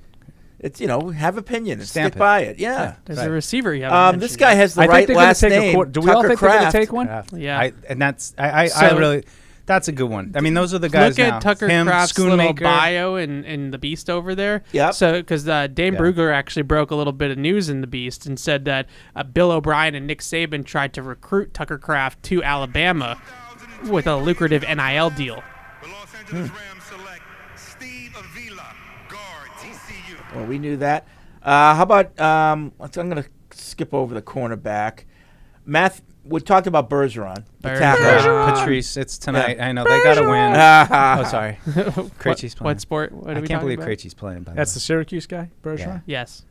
It's have opinion and Stamp stick it. by it. Yeah. There's a receiver you haven't This mentioned guy yet. has the I right think they're going last to take name. Do we all Tucker think they're going Kraft. to take one? Yeah. And that's I So- really. That's a good one. I mean, those are the guys Look now. at Tucker Him, Kraft's little Schoonmaker. bio in the Beast over there. Yep. So, because Dane Brugler actually broke a little bit of news in the Beast and said that Bill O'Brien and Nick Saban tried to recruit Tucker Kraft to Alabama with a lucrative NIL deal. The Los Angeles Rams select Steve Avila, guard, TCU. Well, we knew that. How about I'm going to skip over the cornerback. We talked about Bergeron. The tackle. Patrice, it's tonight. I know they got to win. Oh, sorry. Krejci's playing. What sport? What are I we can't talking believe about? Krejci's playing. By That's the the Syracuse guy, Bergeron? Yes.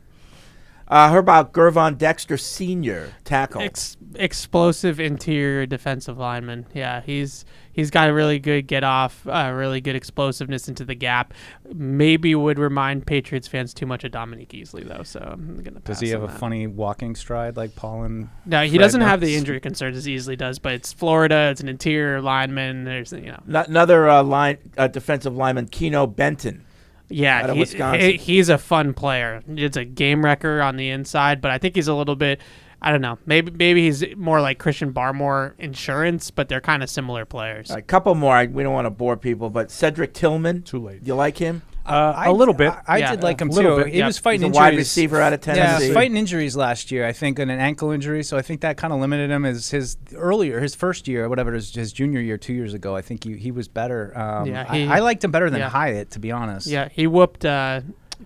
How about Gervon Dexter Sr., tackle? Explosive interior defensive lineman. Yeah, he's got a really good get off, really good explosiveness into the gap. Maybe would remind Patriots fans too much of Dominique Easley though. So I'm gonna pass. Does he have on a that. funny walking stride like Paul and? No, he Fred doesn't have the does? injury concerns as Easley does. But it's Florida. It's an interior lineman. There's Another defensive lineman, Keno Benton. Yeah, out of Wisconsin. he's a fun player. It's a game wrecker on the inside, but I think he's a little bit. I don't know. Maybe he's more like Christian Barmore insurance, but they're kind of similar players. A couple more. We don't want to bore people, but Cedric Tillman. Too late. You like him? A little bit. I Yeah, did like him a little too. bit, He yeah. was fighting He's a injuries. wide receiver out of Yeah, Tennessee. fighting injuries last year. I think and an ankle injury. So I think that kind of limited him. His first year, or whatever, his junior year 2 years ago. I think he was better. I liked him better than Hyatt, to be honest. Yeah, he whooped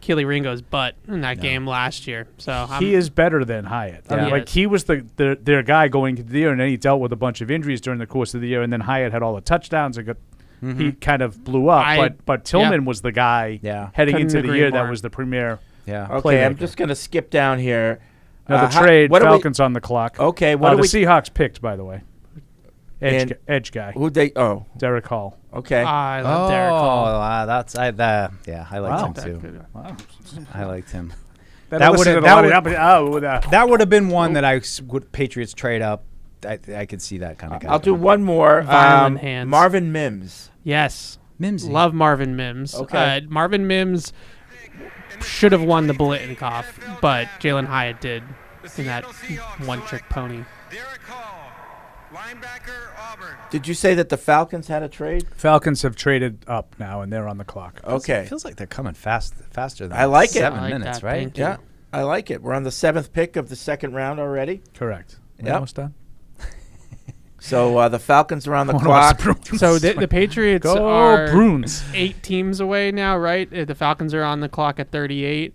Keely Ringo's butt in that game last year. So He is better than Hyatt. I mean, Yeah. like he was their guy going into the year, and then he dealt with a bunch of injuries during the course of the year, and then Hyatt had all the touchdowns and he kind of blew up. But Tillman was the guy heading Couldn't into the agree year more. that was the premier. Yeah. Okay, I'm playmaker. just going to skip down here. Now the trade, what do we- Falcons on the clock. Okay, what do the we? Seahawks picked, by the way. And- Edge guy, Who they? Oh, Derek Hall. okay. I love Derek Hall. I liked him too. Wow. I liked him. That would've- would've that That would have been one that would Patriots trade up. I could see that kind of guy. I'll do one more. Violent hands. Marvin Mims. Yes. Mimsy. Love Marvin Mims. Okay. Marvin Mims should have won the Blittenkoff, but Jalen Hyatt did in that one-trick pony. Derek Hall, linebacker, Auburn. Did you say that the Falcons had a trade? Falcons have traded up now, and they're on the clock. Okay. It feels like they're coming faster than I like it. 7 I like minutes, that, right? thank you. Yeah, I like it. We're on the 7th pick of the second round already. Correct. Yep. Almost done. So the Falcons are on the Oh, no, clock. it's Bruins. So the Patriots Go are Bruins. 8 teams away now, right? The Falcons are on the clock at 38.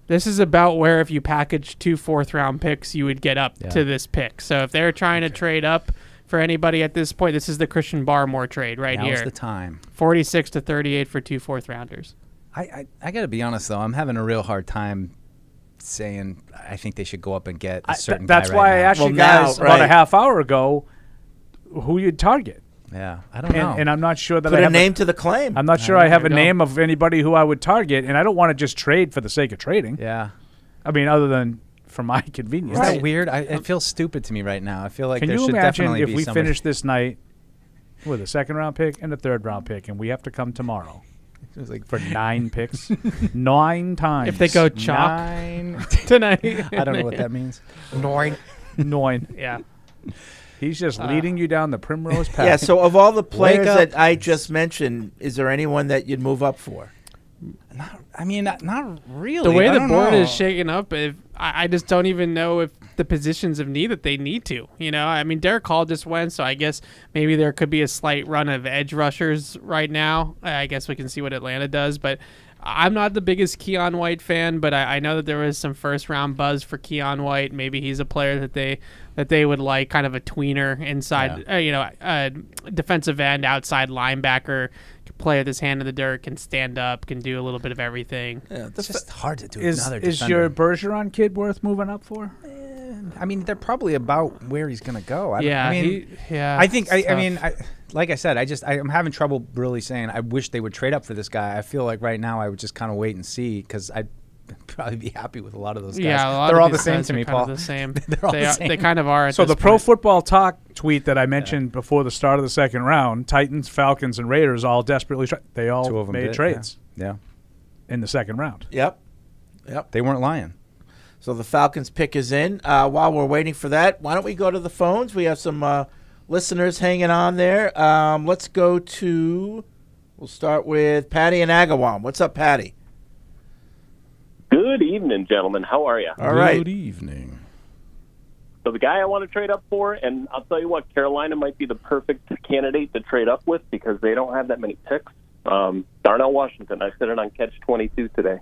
This is about where if you package 2 4th-round picks, you would get up to this pick. So if they're trying to trade up for anybody at this point, this is the Christian Barmore trade right Now's here. the time. 46 to 38 for 2 4th-rounders. I got to be honest though, I'm having a real hard time saying I think they should go up and get a certain That's guy why right I now. asked Well, you guys now, about a right. half hour ago who you'd target. Yeah, I don't know. And I'm not sure that Put I a have name to the claim. I'm not sure I have a There you go. name of anybody who I would target, and I don't want to just trade for the sake of trading. yeah. I mean, other than for my convenience. Isn't that weird? It feels stupid to me right now. I feel like Can there you should imagine definitely if be we somebody. finish this night with a 2nd-round pick and a 3rd-round pick, and we have to come tomorrow It was like for 9 picks? 9 times. If they go chalk 9. tonight. I don't know what that means. 9. 9. Yeah. He's just leading you down the primrose path. Yeah, so of all the players up. that I just mentioned, is there anyone that you'd move up for? Not really. The way I the don't board know. is shaken up, I just don't even know if the positions of need that they need to. I mean, Derek Hall just went, so I guess maybe there could be a slight run of edge rushers right now. I guess we can see what Atlanta does, but I'm not the biggest Keon White fan, but I know that there was some first-round buzz for Keon White. Maybe he's a player that they would like, kind of a tweener inside, a defensive end, outside linebacker, can play with his hand in the dirt, can stand up, can do a little bit of everything. Yeah, It's just hard to do Is another defender. your Bergeron kid worth moving up for? I mean, they're probably about where he's going to go. I think, like I said, I'm having trouble really saying I wish they would trade up for this guy. I feel like right now I would just kind of wait and see because I'd probably be happy with a lot of those guys. Yeah, a lot they're of all these the same guys to are me, kind Paul. of the same. They're all the same. They kind of are. At So this the Pro point. Football Talk tweet that I mentioned before the start of the second round, Titans, Falcons, and Raiders all desperately they all Two of them made did, trades Yeah. in the second round. Yep. They weren't lying. So the Falcons pick is in. While we're waiting for that, why don't we go to the phones? We have some listeners hanging on there. Let's go to, we'll start with Patty in Agawam. What's up, Patty? Good evening, gentlemen. How are you? All right. Good evening. So the guy I want to trade up for, and I'll tell you what, Carolina might be the perfect candidate to trade up with because they don't have that many picks. Darnell Washington. I said it on Catch 22 today.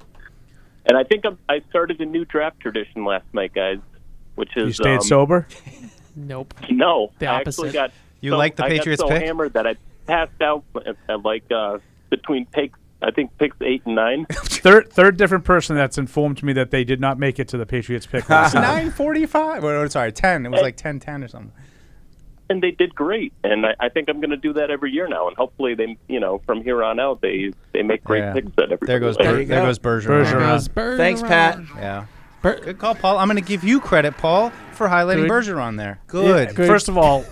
And I think I started a new draft tradition last night, guys, which is... You stayed sober? Nope. No. The I opposite. actually got You like the Patriots I got so pick? hammered that I passed out at between picks, I think picks 8 and 9. Third different person that's informed me that they did not make it to the Patriots pick. last night. 9:45. Well, sorry, 10. It was like 10:10 or something. And they did great. And I think I'm going to do that every year now. And hopefully they, from here on out, they make great Yeah. picks that everybody There goes likes. there goes Bergeron. Bergeron. Thanks, Pat. Yeah. Good call, Paul. I'm going to give you credit, Paul, for highlighting Good. Bergeron there. Good. First of all,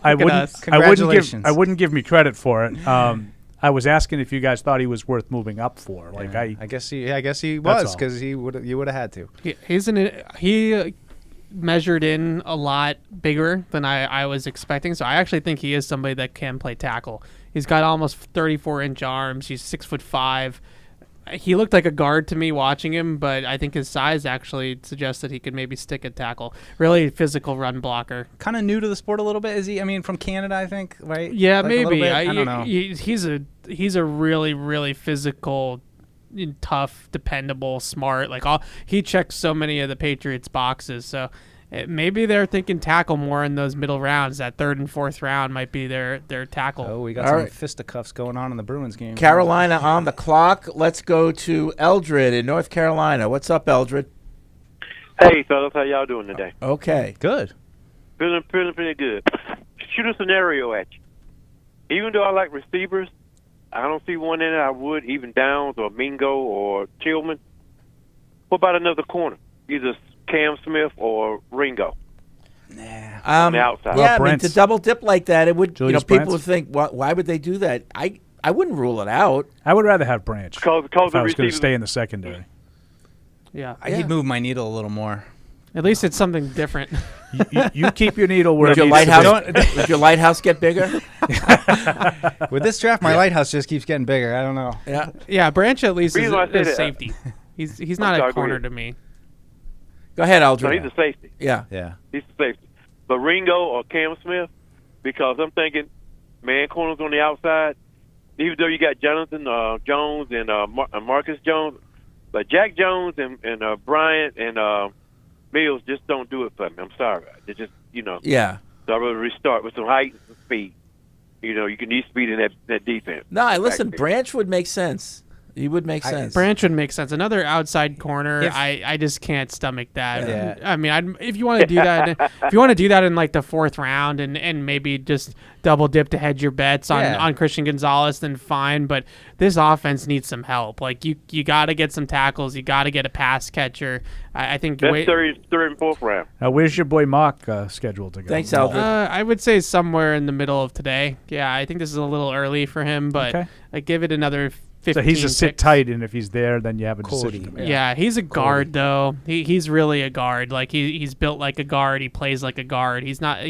I Look at us. Congratulations. wouldn't give me credit for it. I was asking if you guys thought he was worth moving up for. Like I guess he That's was all. because you would have had to. He measured in a lot bigger than I was expecting. So I actually think he is somebody that can play tackle. He's got almost 34-inch arms. He's 6'5". He looked like a guard to me watching him, but I think his size actually suggests that he could maybe stick at tackle. Really physical run blocker. Kind of new to the sport a little bit, is he? I mean, from Canada, I think, right? Yeah, Like a little maybe. bit? I don't know. He's a really, really physical, tough, dependable, smart. He checks so many of the Patriots boxes. So maybe they're thinking tackle more in those middle rounds. That third and fourth round might be their tackle. Oh, we got All some right. fisticuffs going on in the Bruins game. Carolina on the clock. Let's go to Eldred in North Carolina. What's up, Eldred? Hey, fellas, how y'all doing today? Okay. Good. Feeling pretty good. Shoot a scenario at you. Even though I like receivers, I don't see one in it I would, even Downs or Mingo or Tillman. What about another corner? Either Cam Smith or Ringo on the outside. Yeah, I mean, Brent. to double dip like that, it would. Julius People Brent. would think, why would they do that? I wouldn't rule it out. I would rather have Branch Because if the I was going to receivers- stay in the secondary. Yeah. He'd move my needle a little more. At least it's something different. You keep your needle where Would it your needs to be. lighthouse? Would your lighthouse get bigger? With this draft, my lighthouse just keeps getting bigger. I don't know. Yeah. Yeah, Branch at least Reason why I say is that- safety. He's not sorry, a go corner ahead. to me. Go ahead, So Eldred. he's a safety. Yeah. Yeah. He's a safety. But Ringo or Cam Smith, because I'm thinking man corners on the outside, even though you got Jonathan Jones and Marcus Jones, but Jack Jones and Bryant and Mills just don't do it for me. I'm sorry. They just, Yeah. so I'd rather restart with some height and some speed. You can need speed in that defense. No, listen, Back there. Branch would make sense. He would make sense. Branch would make sense. Another outside corner, If- I just can't stomach that. Yeah. I mean, if you want to do that, if you want to do that in like the fourth round and maybe just double dip to hedge your bets on Christian Gonzalez, then fine. But this offense needs some help. Like you got to get some tackles. You got to get a pass catcher. I think. That's third and fourth round. Where's your boy Mock scheduled to go? Thanks, Eldred. I would say somewhere in the middle of today. Yeah, I think this is a little early for him, but Okay. give it another 15. So he's a sit picks. tight, and if he's there, then you have a Cody. decision to make. Yeah, he's a guard though. He's really a guard. Like he's built like a guard. He plays like a guard. He's not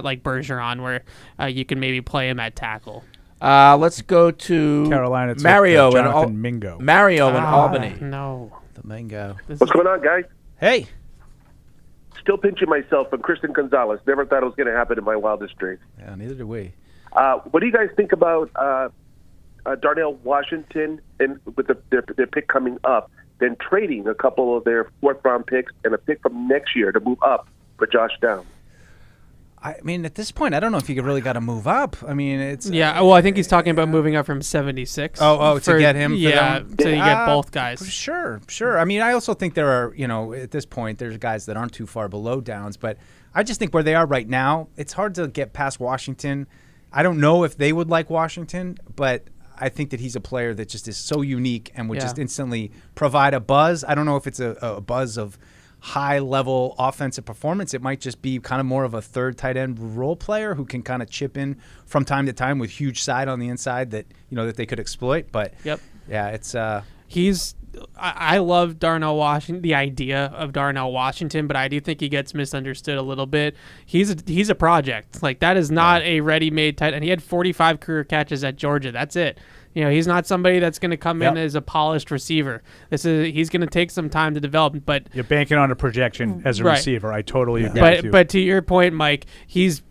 like Bergeron where you can maybe play him at tackle. Let's go to Carolina. Took, Mario and Jonathan Mingo. Mario in Albany. No. The Mango. What's going on, guys? Hey. Still pinching myself from Christian Gonzalez. Never thought it was going to happen in my wildest dreams. Yeah, neither do we. What do you guys think about Darnell Washington and with their pick coming up, then trading a couple of their fourth-round picks and a pick from next year to move up for Josh Downs? I mean, at this point, I don't know if you really got to move up. I mean, it's Yeah, well, I think he's talking about moving up from 76. to get him. For Yeah, them? so you get both guys. Sure. I mean, I also think there are, at this point, there's guys that aren't too far below Downs, but I just think where they are right now, it's hard to get past Washington. I don't know if they would like Washington, but I think that he's a player that just is so unique and would just instantly provide a buzz. I don't know if it's a buzz of high-level offensive performance. It might just be kind of more of a third tight end role player who can kind of chip in from time to time with huge side on the inside that that they could exploit. But yeah, it's I love Darnell Washington, the idea of Darnell Washington, but I do think he gets misunderstood a little bit. He's a project. Like, that is not a ready-made tight end. He had 45 career catches at Georgia. That's it. He's not somebody that's going to come in as a polished receiver. He's going to take some time to develop. But you're banking on a projection as a receiver. I totally agree with you. But to your point, Mike,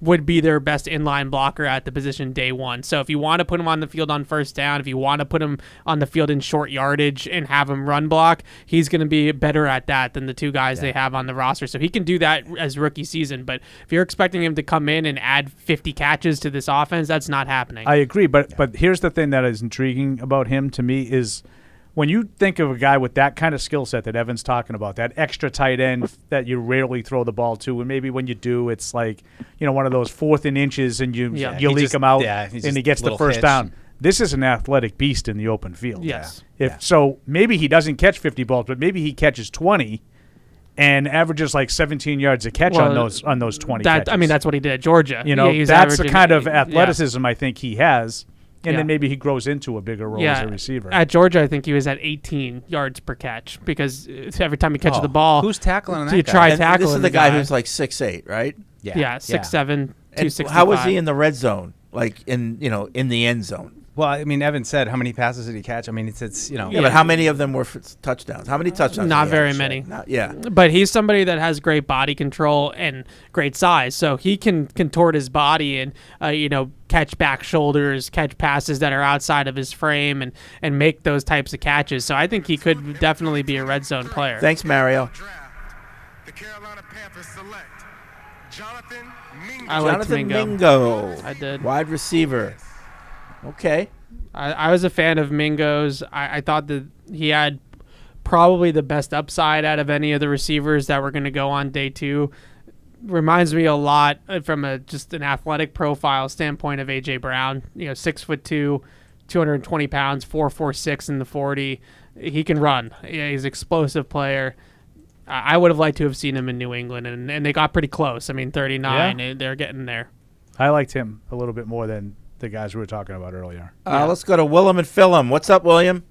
would be their best inline blocker at the position day one. So if you want to put him on the field on first down, if you want to put him on the field in short yardage and have him run block, he's going to be better at that than the two guys they have on the roster. So he can do that as rookie season. But if you're expecting him to come in and add 50 catches to this offense, that's not happening. I agree, but here's the thing that is intriguing about him to me is when you think of a guy with that kind of skill set that Evan's talking about, that extra tight end that you rarely throw the ball to, and maybe when you do, it's like one of those 4th and inches, and you leak him out, and he gets the first down. This is an athletic beast in the open field. Yes. So maybe he doesn't catch 50 balls, but maybe he catches 20 and averages like 17 yards a catch on those 20 catches. I mean, that's what he did at Georgia. That's the kind of athleticism I think he has. And then maybe he grows into a bigger role as a receiver. At Georgia, I think he was at 18 yards per catch because every time he catches the ball, who's tackling that? You try And tackling. this is the guy who's like 6'8", right? Yeah, 6'7", 265. How was he in the red zone? Like in the end zone? Well, I mean, Evan said how many passes did he catch? I mean, it's Yeah, but how many of them were for touchdowns? How many touchdowns? Not did he very have? many. But he's somebody that has great body control and great size, so he can contort his body and catch back shoulders, catch passes that are outside of his frame, and make those types of catches. So I think he could definitely be a red zone player. Thanks, Mario. The Carolina Panthers select Jonathan Mingo. I liked Jonathan Mingo. Mingo. I did. Wide receiver. Okay. I was a fan of Mingo's. I thought that he had probably the best upside out of any of the receivers that were going to go on day two. Reminds me a lot from just an athletic profile standpoint of A.J. Brown. 6'2", 220 pounds, 4.46 in the 40. He can run. Yeah, he's an explosive player. I would have liked to have seen him in New England, and they got pretty close. I mean, 39, and they're getting there. I liked him a little bit more than the guys we were talking about earlier. Let's go to Willem and Philem. What's up, William?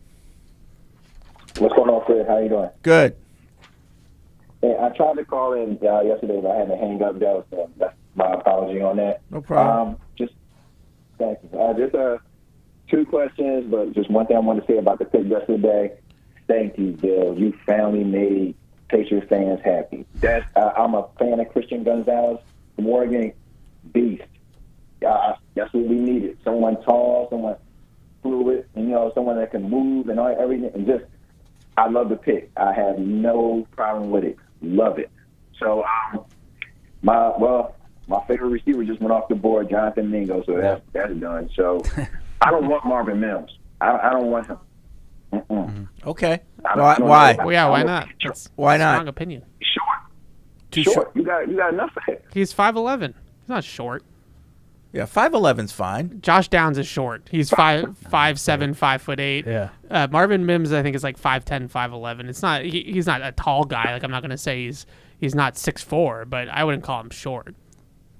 What's going on, Fred? How you doing? Good. Hey, I tried to call in yesterday, but I had to hang up. That's my apology on that. No problem. Thank you. Just two questions, but just one thing I wanted to say about the pick yesterday. Thank you, Bill. You finally made Patriots fans happy. I'm a fan of Christian Gonzalez from Oregon. Beast. That's what we needed. Someone tall, someone fluid, someone that can move and everything. And I love the pick. I have no problem with it. Love it. So, my favorite receiver just went off the board, Jonathan Mingo. So that's done. So, I don't want Marvin Mims. I don't want him. Okay. Why? Well, yeah, why not? That's why not? Strong opinion. Too short. You got enough of it. He's 5'11". He's not short. Yeah, 5'11's fine. Josh Downs is short. He's 5'7", 5'8". Yeah. Marvin Mims, I think, is like 5'10", 5'11". It's not. He's not a tall guy. Like, I'm not gonna say he's not 6'4", but I wouldn't call him short.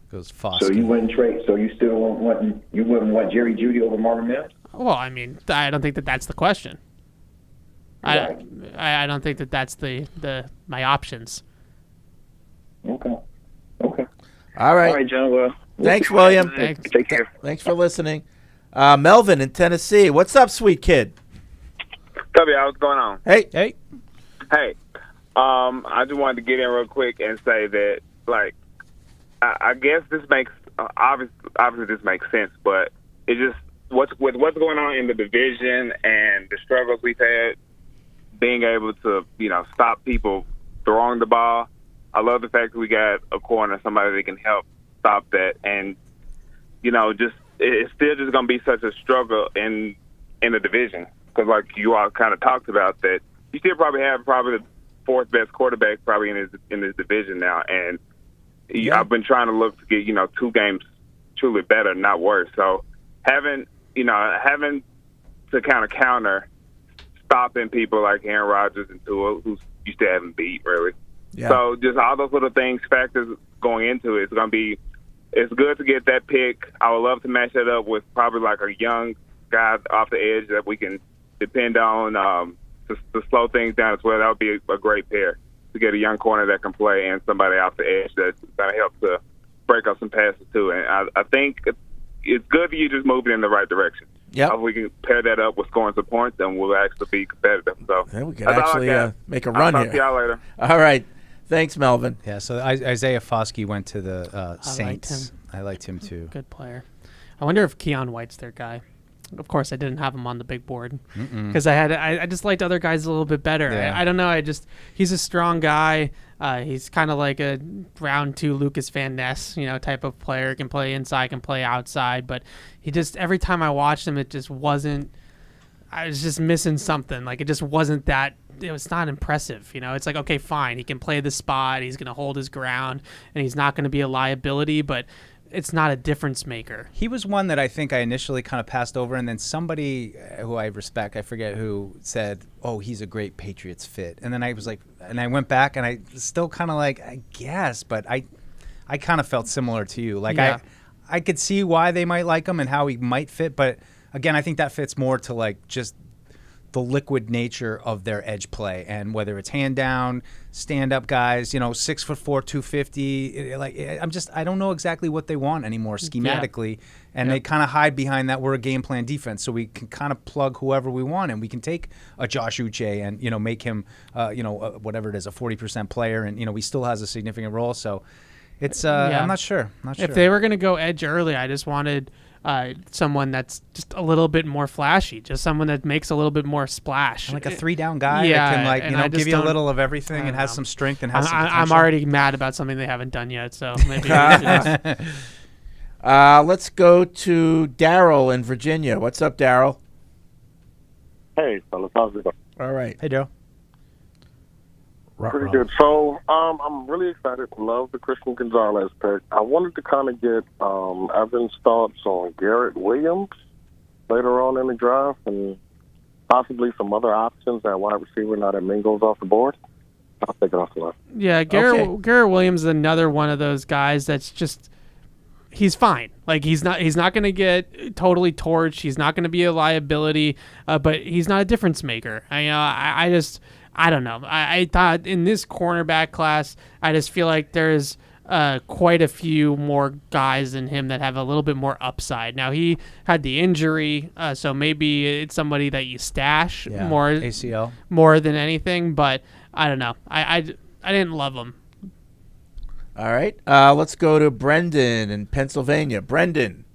Goes Foskey. So you wouldn't trade. So you still wouldn't want Jerry Jeudy over Marvin Mims? Well, I mean, I don't think that that's the question. Right. I don't think that that's my options. Okay. All right. All right, John. Well, Thanks, William. Thanks. Take care. Thanks for listening. Melvin in Tennessee. What's up, sweet kid? Tubby, what's going on? Hey. Hey. Hey, I just wanted to get in real quick and say that, like, I guess this makes obviously this makes sense, but it just what's going on in the division and the struggles we've had, being able to stop people throwing the ball. I love the fact that we got a corner, somebody that can help stop that, and just it's still just going to be such a struggle in the division because, like you all kind of talked about, that you still probably have the fourth best quarterback probably in this division now, and I've been trying to look to get 2 games truly better, not worse. So having to kind of counter stopping people like Aaron Rodgers and Tua, who you still haven't beat really. Yeah. So just all those little things, factors going into it, it's good to get that pick. I would love to match that up with probably like a young guy off the edge that we can depend on to slow things down as well. That would be a great pair, to get a young corner that can play and somebody off the edge that's going to help to break up some passes too. And I think it's good for you just moving in the right direction. Yeah, we can pair that up with scoring some points, and we'll actually be competitive. So we can actually make a run I'll here. Talk to y'all later. All right. Thanks, Melvin. Yeah, so Isaiah Foskey went to the Saints. I liked him too. Good player. I wonder if Keon White's their guy. Of course, I didn't have him on the big board because I just liked other guys a little bit better. Yeah. I don't know. He's a strong guy. He's kind of like a round 2 Lucas Van Ness, type of player. Can play inside, can play outside. But he just, every time I watched him, it just wasn't. I was just missing something. Like, it just wasn't that. It was not impressive. It's like, okay, fine. He can play the spot. He's going to hold his ground, and he's not going to be a liability. But it's not a difference maker. He was one that I think I initially kind of passed over, and then somebody who I respect, I forget who, said, "Oh, he's a great Patriots fit." And then I was like, and I went back, and I still kind of like, I guess, but I kind of felt similar to you. Like I could see why they might like him and how he might fit, but again, I think that fits more to like just the liquid nature of their edge play, and whether it's hand down, stand up guys, 6'4", 250. I don't know exactly what they want anymore schematically, and they kind of hide behind that we're a game plan defense, so we can kind of plug whoever we want, and we can take a Josh Uche and make him, whatever it is, a 40% player, and he still has a significant role. So it's I'm not sure. If they were going to go edge early, I just wanted someone that's just a little bit more flashy, just someone that makes a little bit more splash, and like a 3-down guy that can give you a little of everything and has some strength and has some potential. I'm already mad about something they haven't done yet, so maybe let's go to Daryl in Virginia. What's up, Daryl? Hey, fellas, how's it going? All right. Hey, Daryl. Pretty good. So I'm really excited. Love the Christian Gonzalez pick. I wanted to kind of get Evan's thoughts on Garrett Williams later on in the draft, and possibly some other options at wide receiver now that Mingo's off the board. I'll take it off the left. Yeah, Garrett Williams is another one of those guys that's just, he's fine. Like, he's not going to get totally torched. He's not going to be a liability, but he's not a difference maker. I don't know. I thought in this cornerback class, I just feel like there's quite a few more guys than him that have a little bit more upside. Now, he had the injury, so maybe it's somebody that you stash more ACL more than anything. But I don't know. I didn't love him. All right. Let's go to Brendan in Pennsylvania. Brendan.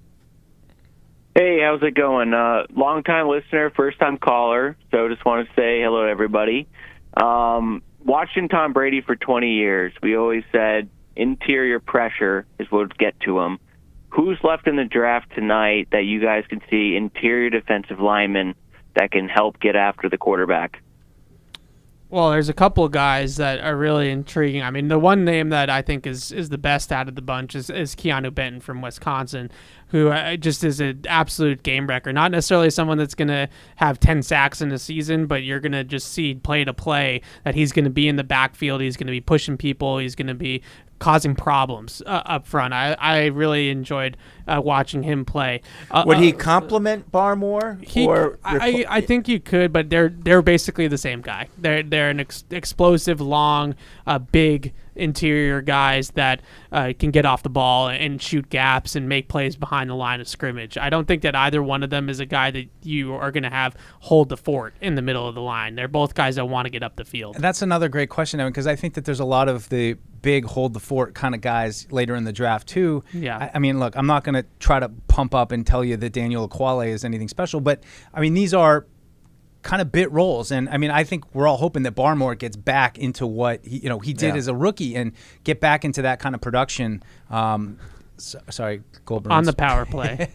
Hey, how's it going? Long-time listener, first-time caller, so just want to say hello to everybody. Watching Tom Brady for 20 years, we always said interior pressure is what would get to him. Who's left in the draft tonight that you guys can see interior defensive linemen that can help get after the quarterback? Well, there's a couple of guys that are really intriguing. I mean, the one name that I think is the best out of the bunch is Keanu Benton from Wisconsin, who just is an absolute game wrecker. Not necessarily someone that's going to have 10 sacks in a season, but you're going to just see play to play that he's going to be in the backfield. He's going to be pushing people. He's going to be causing problems up front. I really enjoyed watching him play. Would he complement Barmore? I think you could, but they're basically the same guy. They're an explosive, long, big interior guys that can get off the ball and shoot gaps and make plays behind the line of scrimmage. I don't think that either one of them is a guy that you are going to have hold the fort in the middle of the line. They're both guys that want to get up the field. And that's another great question, Evan, because I think that there's a lot of the big hold the fort kind of guys later in the draft too. Yeah. I mean, look, I'm not going to try to pump up and tell you that Daniel Aquale is anything special, but I mean, these are kind of bit roles, and I mean, I think we're all hoping that Barmore gets back into what he did as a rookie and get back into that kind of production. Sorry, Goldberg. On the power play.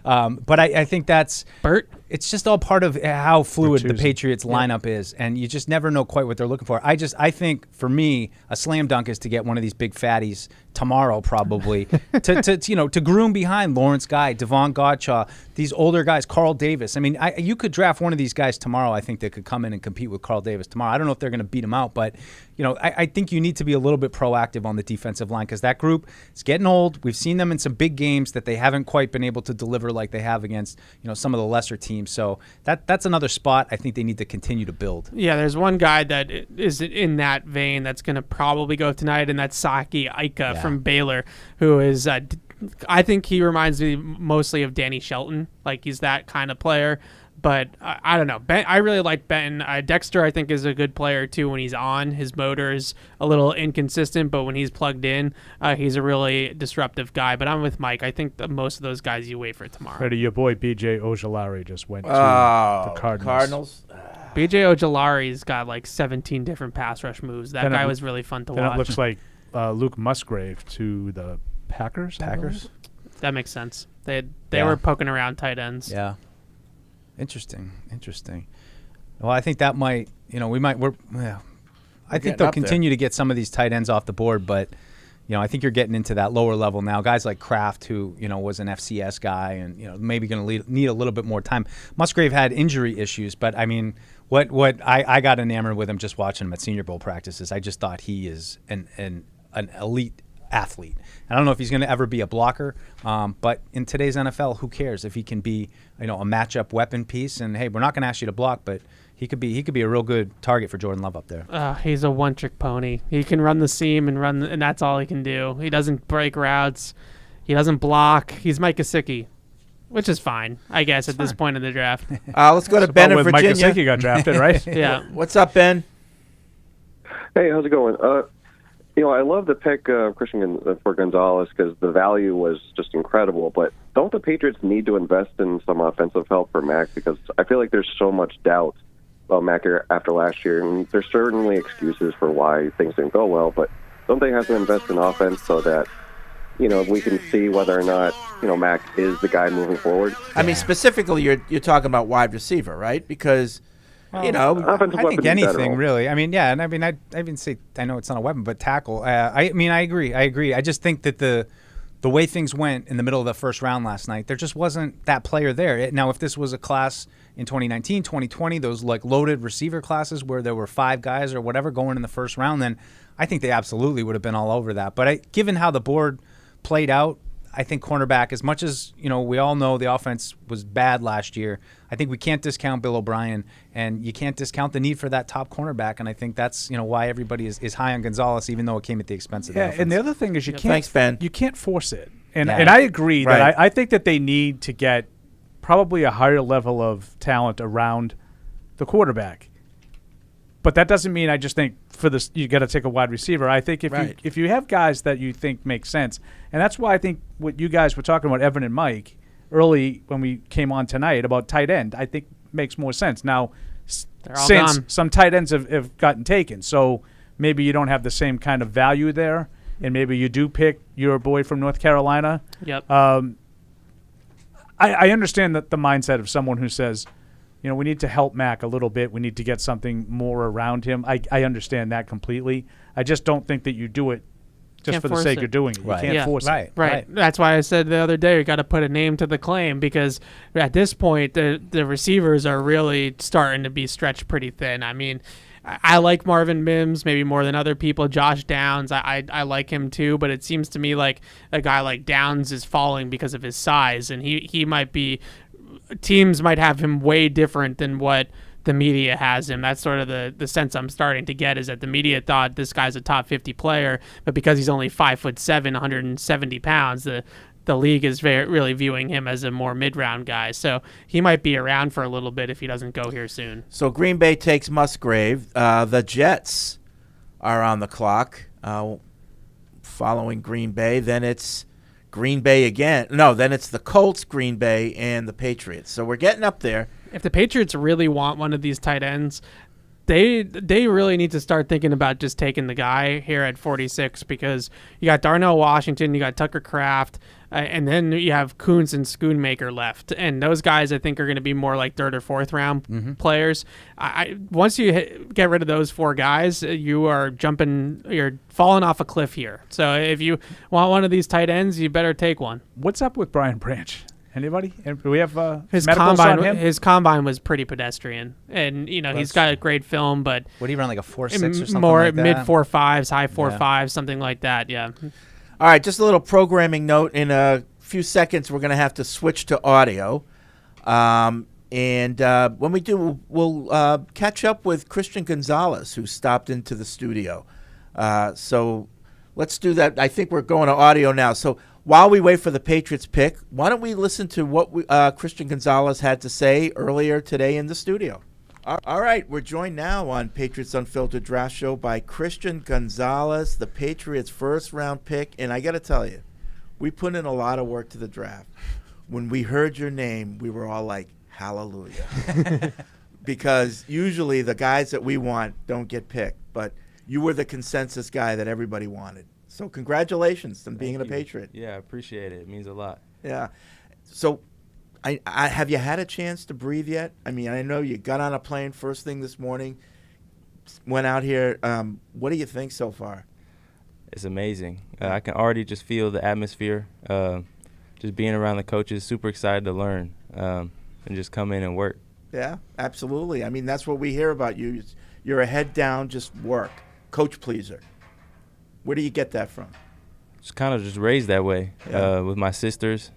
But I think that's Bert. It's just all part of how fluid the Patriots lineup is, and you just never know quite what they're looking for. I think for me, a slam dunk is to get one of these big fatties tomorrow, probably to groom behind Lawrence Guy, Devon Gottschall, these older guys, Carl Davis. I mean, you could draft one of these guys tomorrow. I think that could come in and compete with Carl Davis tomorrow. I don't know if they're going to beat him out, but I think you need to be a little bit proactive on the defensive line because that group is getting old. We've seen them in some big games that they haven't quite been able to deliver like they have against some of the lesser teams. So that's another spot I think they need to continue to build. Yeah, there's one guy that is in that vein that's going to probably go tonight, and that's Saki Ika from Baylor, who is I think he reminds me mostly of Danny Shelton. Like, he's that kind of player. But I don't know. I really like Benton. Dexter, I think, is a good player, too, when he's on. His motor is a little inconsistent, but when he's plugged in, he's a really disruptive guy. But I'm with Mike. I think that most of those guys you wait for tomorrow. Right, your boy B.J. Ojolari just went to the Cardinals. B.J. Ojolari's got like 17 different pass rush moves. That guy was really fun to watch. It looks like Luke Musgrave to the Packers. That makes sense. They were poking around tight ends. Yeah. Interesting. Well, I think that might, I think they'll continue to get some of these tight ends off the board, but, I think you're getting into that lower level now. Guys like Kraft, who, was an FCS guy and, maybe going to need a little bit more time. Musgrave had injury issues, but, I mean, what I got enamored with him just watching him at Senior Bowl practices. I just thought he is an elite athlete. I don't know if he's going to ever be a blocker, but in today's NFL, who cares if he can be, a matchup weapon piece? And hey, we're not going to ask you to block, but he could be a real good target for Jordan Love up there. He's a one-trick pony. He can run the seam and that's all he can do. He doesn't break routes. He doesn't block. He's Mike Gesicki, which is fine, I guess, at this point in the draft. Let's go to Ben in Virginia. Mike Gesicki got drafted, right? Yeah. What's up, Ben? Hey, how's it going? I love the pick Christian for Gonzalez because the value was just incredible. But don't the Patriots need to invest in some offensive help for Mac? Because I feel like there's so much doubt about Mac after last year. And there's certainly excuses for why things didn't go well. But don't they have to invest in offense so that, we can see whether or not, Mac is the guy moving forward? I mean, specifically, you're talking about wide receiver, right? Because I think anything really. I mean, yeah, and I mean, I even say I know it's not a weapon, but tackle. I agree. I just think that the way things went in the middle of the first round last night, there just wasn't that player there. Now, if this was a class in 2019, 2020, those like loaded receiver classes where there were 5 guys or whatever going in the first round, then I think they absolutely would have been all over that. But given how the board played out, I think cornerback, as much as, we all know the offense was bad last year, I think we can't discount Bill O'Brien, and you can't discount the need for that top cornerback, and I think that's, why everybody is high on Gonzalez, even though it came at the expense of the offense. And the other thing is you can't Thanks, Ben. You can't force it. And I agree that I think that they need to get probably a higher level of talent around the quarterback. But that doesn't mean I just think for this you got to take a wide receiver. I think if you have guys that you think make sense, and that's why I think what you guys were talking about, Evan and Mike, early when we came on tonight about tight end, I think makes more sense. Now, since some tight ends have gotten taken, so maybe you don't have the same kind of value there, and maybe you do pick your boy from North Carolina. Yep. I understand that the mindset of someone who says, we need to help Mac a little bit. We need to get something more around him. I understand that completely. I just don't think that you do it just for the sake of doing it. You can't force it. Right. That's why I said the other day you got to put a name to the claim, because at this point the receivers are really starting to be stretched pretty thin. I mean, I like Marvin Mims maybe more than other people. Josh Downs, I like him too, but it seems to me like a guy like Downs is falling because of his size, and he might be, teams might have him way different than what the media has him. That's sort of the sense I'm starting to get, is that the media thought this guy's a top 50 player, but because he's only 5'7", 170 pounds, the league is really viewing him as a more mid-round guy. So he might be around for a little bit if he doesn't go here soon. So Green Bay takes Musgrave. The Jets are on the clock following Green Bay. Then it's Green Bay again. No, then it's the Colts, Green Bay, and the Patriots. So we're getting up there. If the Patriots really want one of these tight ends, they really need to start thinking about just taking the guy here at 46, because you got Darnell Washington, you got Tucker Kraft, and then you have Kuntz and Schoonmaker left. And those guys, I think, are going to be more like third or fourth round players. Once you get rid of those four guys, you're falling off a cliff here. So if you want one of these tight ends, you better take one. What's up with Brian Branch? Anybody? Do we have his medicals combine? on him? His combine was pretty pedestrian, and he's got a great film, but what do you run, like a 4.6 or something more like that? mid 4.5s, high 4.5s, something like that. Yeah. All right, just a little programming note. In a few seconds, we're going to have to switch to audio. And when we do, we'll catch up with Christian Gonzalez, who stopped into the studio. So let's do that. I think we're going to audio now. So while we wait for the Patriots pick, why don't we listen to what Christian Gonzalez had to say earlier today in the studio? All right, we're joined now on Patriots Unfiltered Draft Show by Christian Gonzalez, the Patriots' first-round pick. And I got to tell you, we put in a lot of work to the draft. When we heard your name, we were all like, hallelujah. Because usually the guys that we want don't get picked. But you were the consensus guy that everybody wanted. So congratulations on being a Patriot. Yeah, I appreciate it. It means a lot. Yeah. So I have you had a chance to breathe yet? I mean, I know you got on a plane first thing this morning, went out here. What do you think so far? It's amazing. I can already just feel the atmosphere. Just being around the coaches, super excited to learn and just come in and work. Yeah, absolutely. I mean, that's what we hear about you. You're a head down, just work, coach pleaser. Where do you get that from? Just kind of just raised that way with my sisters.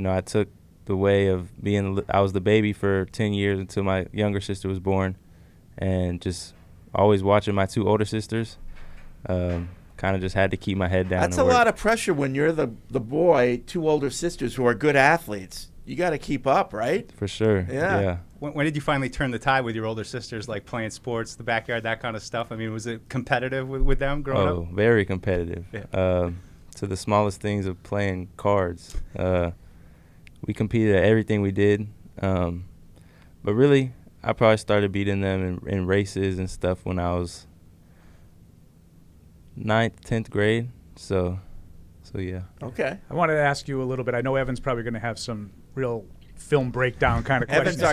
I took the way of I was the baby for 10 years until my younger sister was born, and just always watching my two older sisters. Kind of just had to keep my head down. That's a lot of pressure when you're the boy, two older sisters who are good athletes. You got to keep up, right? For sure. Yeah. When did you finally turn the tide with your older sisters, like playing sports, the backyard, that kind of stuff? I mean, was it competitive with them growing up? Oh, very competitive. Yeah. To the smallest things of playing cards. We competed at everything we did. But really, I probably started beating them in races and stuff when I was 9th, 10th grade. So yeah. Okay. I wanted to ask you a little bit. I know Evan's probably going to have some real film breakdown kind of questions.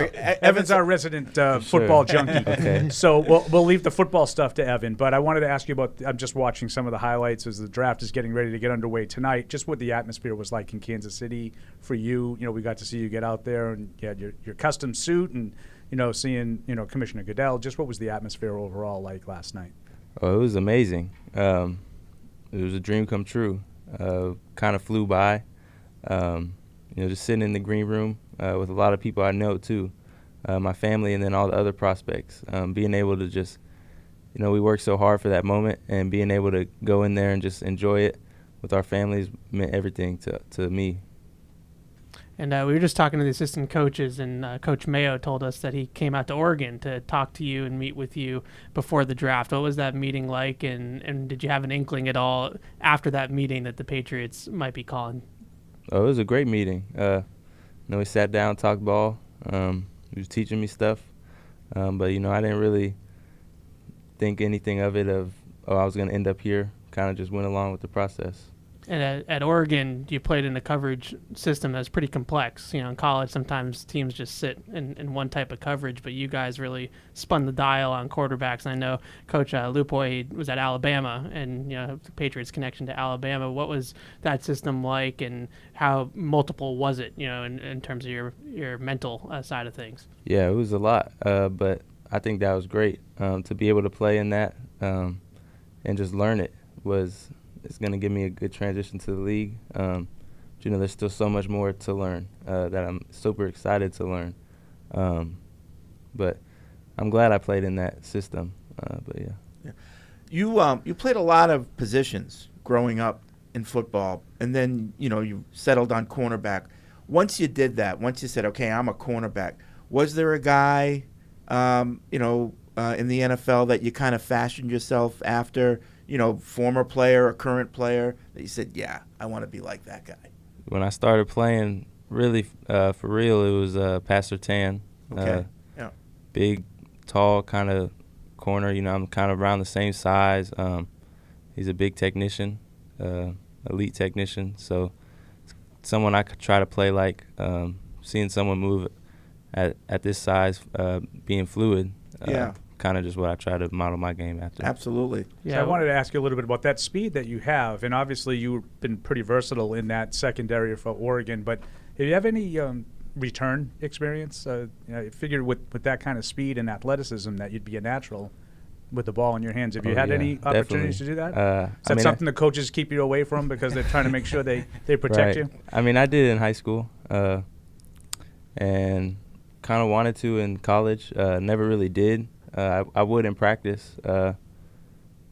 Evan's our resident football junkie. Okay. So we'll leave the football stuff to Evan. But I wanted to ask you about, I'm just watching some of the highlights as the draft is getting ready to get underway tonight, just what the atmosphere was like in Kansas City for you. We got to see you get out there and you had your custom suit and, seeing, Commissioner Goodell. Just what was the atmosphere overall like last night? Oh, it was amazing. It was a dream come true. Kind of flew by. Just sitting in the green room with a lot of people I know too, my family, and then all the other prospects. Being able to just, we worked so hard for that moment, and being able to go in there and just enjoy it with our families meant everything to me. And we were just talking to the assistant coaches, and Coach Mayo told us that he came out to Oregon to talk to you and meet with you before the draft. What was that meeting like, and did you have an inkling at all after that meeting that the Patriots might be calling? Oh, it was a great meeting. We sat down, talked ball. He was teaching me stuff. But, I didn't really think anything of it I was going to end up here. Kind of just went along with the process. And at Oregon, you played in a coverage system that's pretty complex. In college, sometimes teams just sit in one type of coverage, but you guys really spun the dial on quarterbacks. And I know Coach Lupoy was at Alabama, and the Patriots' connection to Alabama. What was that system like, and how multiple was it? In terms of your mental side of things. Yeah, it was a lot, but I think that was great. To be able to play in that and just learn it's going to give me a good transition to the league. You know, there's still so much more to learn that I'm super excited to learn. But I'm glad I played in that system. But yeah. You played a lot of positions growing up in football, and then you settled on cornerback. Once you did that, once you said, "Okay, I'm a cornerback," was there a guy, in the NFL that you kind of fashioned yourself after? Former player or current player that you said, "Yeah, I want to be like that guy." When I started playing, really for real, it was Pastor Tan. Okay. Yeah. Big, tall kind of corner. I'm kind of around the same size. He's a big technician, elite technician. So someone I could try to play like. Seeing someone move at this size, being fluid. Kind of just what I try to model my game after. Absolutely. Yeah, so I wanted to ask you a little bit about that speed that you have, and obviously you've been pretty versatile in that secondary for Oregon. But do you have any return experience? I figured with that kind of speed and athleticism that you'd be a natural with the ball in your hands. Have you had any opportunities to do that? Is that something the coaches keep you away from because they're trying to make sure they protect you? I mean, I did in high school, and kind of wanted to in college. Never really did. I would in practice,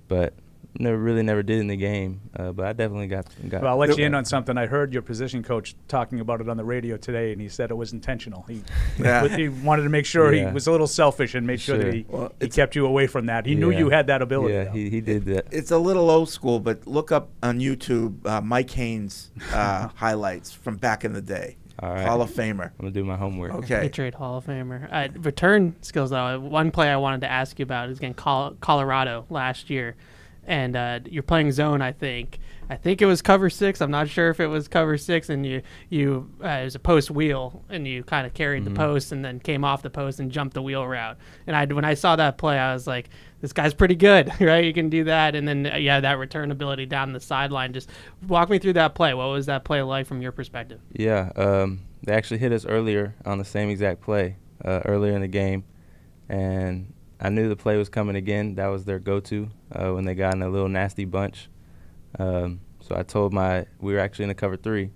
but never did in the game. But I definitely got. Well, I'll let you in on something. I heard your position coach talking about it on the radio today, and he said it was intentional. He wanted to make sure he was a little selfish and made sure that he kept you away from that. He knew you had that ability. Yeah, he did that. It's a little old school, but look up on YouTube Mike Haynes highlights from back in the day. All right. Hall of Famer. I'm going to do my homework. Okay. Patriot Hall of Famer. Return skills, though. One play I wanted to ask you about is against Colorado last year. And you're playing zone, I think. I think it was cover 6. I'm not sure if it was cover 6. And it was a post wheel, and you kind of carried the post and then came off the post and jumped the wheel route. And when I saw that play, I was like, this guy's pretty good, right? You can do that. And then, that return ability down the sideline. Just walk me through that play. What was that play like from your perspective? Yeah, they actually hit us earlier on the same exact play, earlier in the game. And I knew the play was coming again. That was their go-to when they got in a little nasty bunch. So I told we were actually in the cover 3.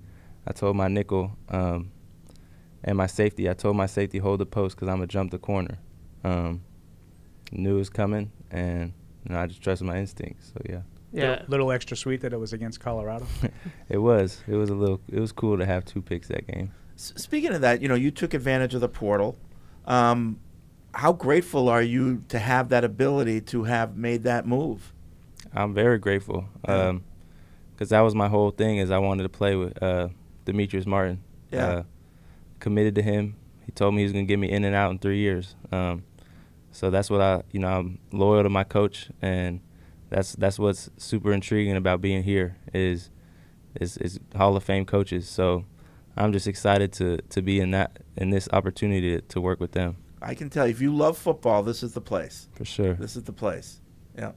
I told my nickel and my safety. I told my safety, hold the post because I'm going to jump the corner. Knew it was coming, and I just trusted my instincts. So, yeah. Yeah. Little extra sweet that it was against Colorado. It was. It was cool to have 2 picks that game. Speaking of that, you took advantage of the portal. How grateful are you to have that ability to have made that move? I'm very grateful because that was my whole thing is I wanted to play with Demetrius Martin. Yeah. Committed to him. He told me he was going to get me in and out in 3 years. So that's what I'm loyal to my coach, and that's what's super intriguing about being here is Hall of Fame coaches. So I'm just excited to be in this opportunity to work with them. I can tell you, if you love football, this is the place. For sure. This is the place. Yeah.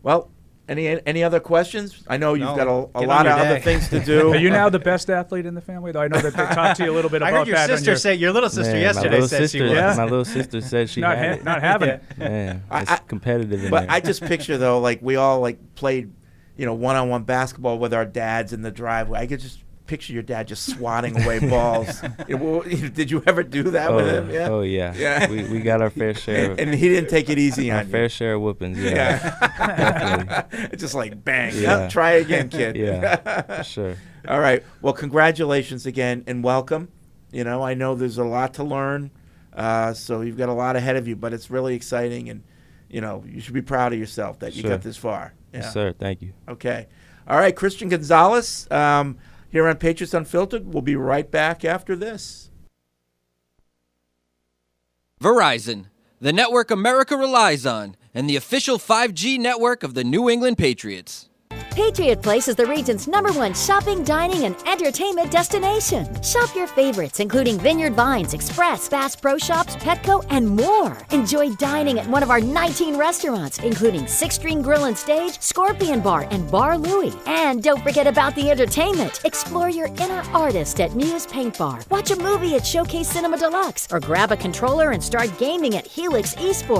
Well, any other questions? I know you've got a lot of other things to do. Are you now the best athlete in the family? Though I know that they talked to you a little bit about that. I heard your sister say, your little sister yesterday said she was. My little sister said she had it. Not having it. Man, it's competitive in but there. I just picture, though, like we all played, one-on-one basketball with our dads in the driveway. I could just picture your dad just swatting away balls. Did you ever do that with him? Yeah? Oh, yeah. We got our fair share. And he didn't take it easy on you. Fair share of whoopings, definitely. Just like, bang. Yeah. Try again, kid. Yeah, sure. All right. Well, congratulations again and welcome. I know there's a lot to learn, so you've got a lot ahead of you, but it's really exciting, and, you should be proud of yourself that you got this far. Yeah. Yes, sir. Thank you. Okay. All right, Christian Gonzalez, here on Patriots Unfiltered. We'll be right back after this. Verizon, the network America relies on, and the official 5G network of the New England Patriots. Patriot Place is the region's #1 shopping, dining, and entertainment destination. Shop your favorites, including Vineyard Vines, Express, Bass Pro Shops, Petco, and more. Enjoy dining at one of our 19 restaurants, including 6th String Grill and Stage, Scorpion Bar, and Bar Louie. And don't forget about the entertainment. Explore your inner artist at Muse Paint Bar. Watch a movie at Showcase Cinema Deluxe, or grab a controller and start gaming at Helix Esports.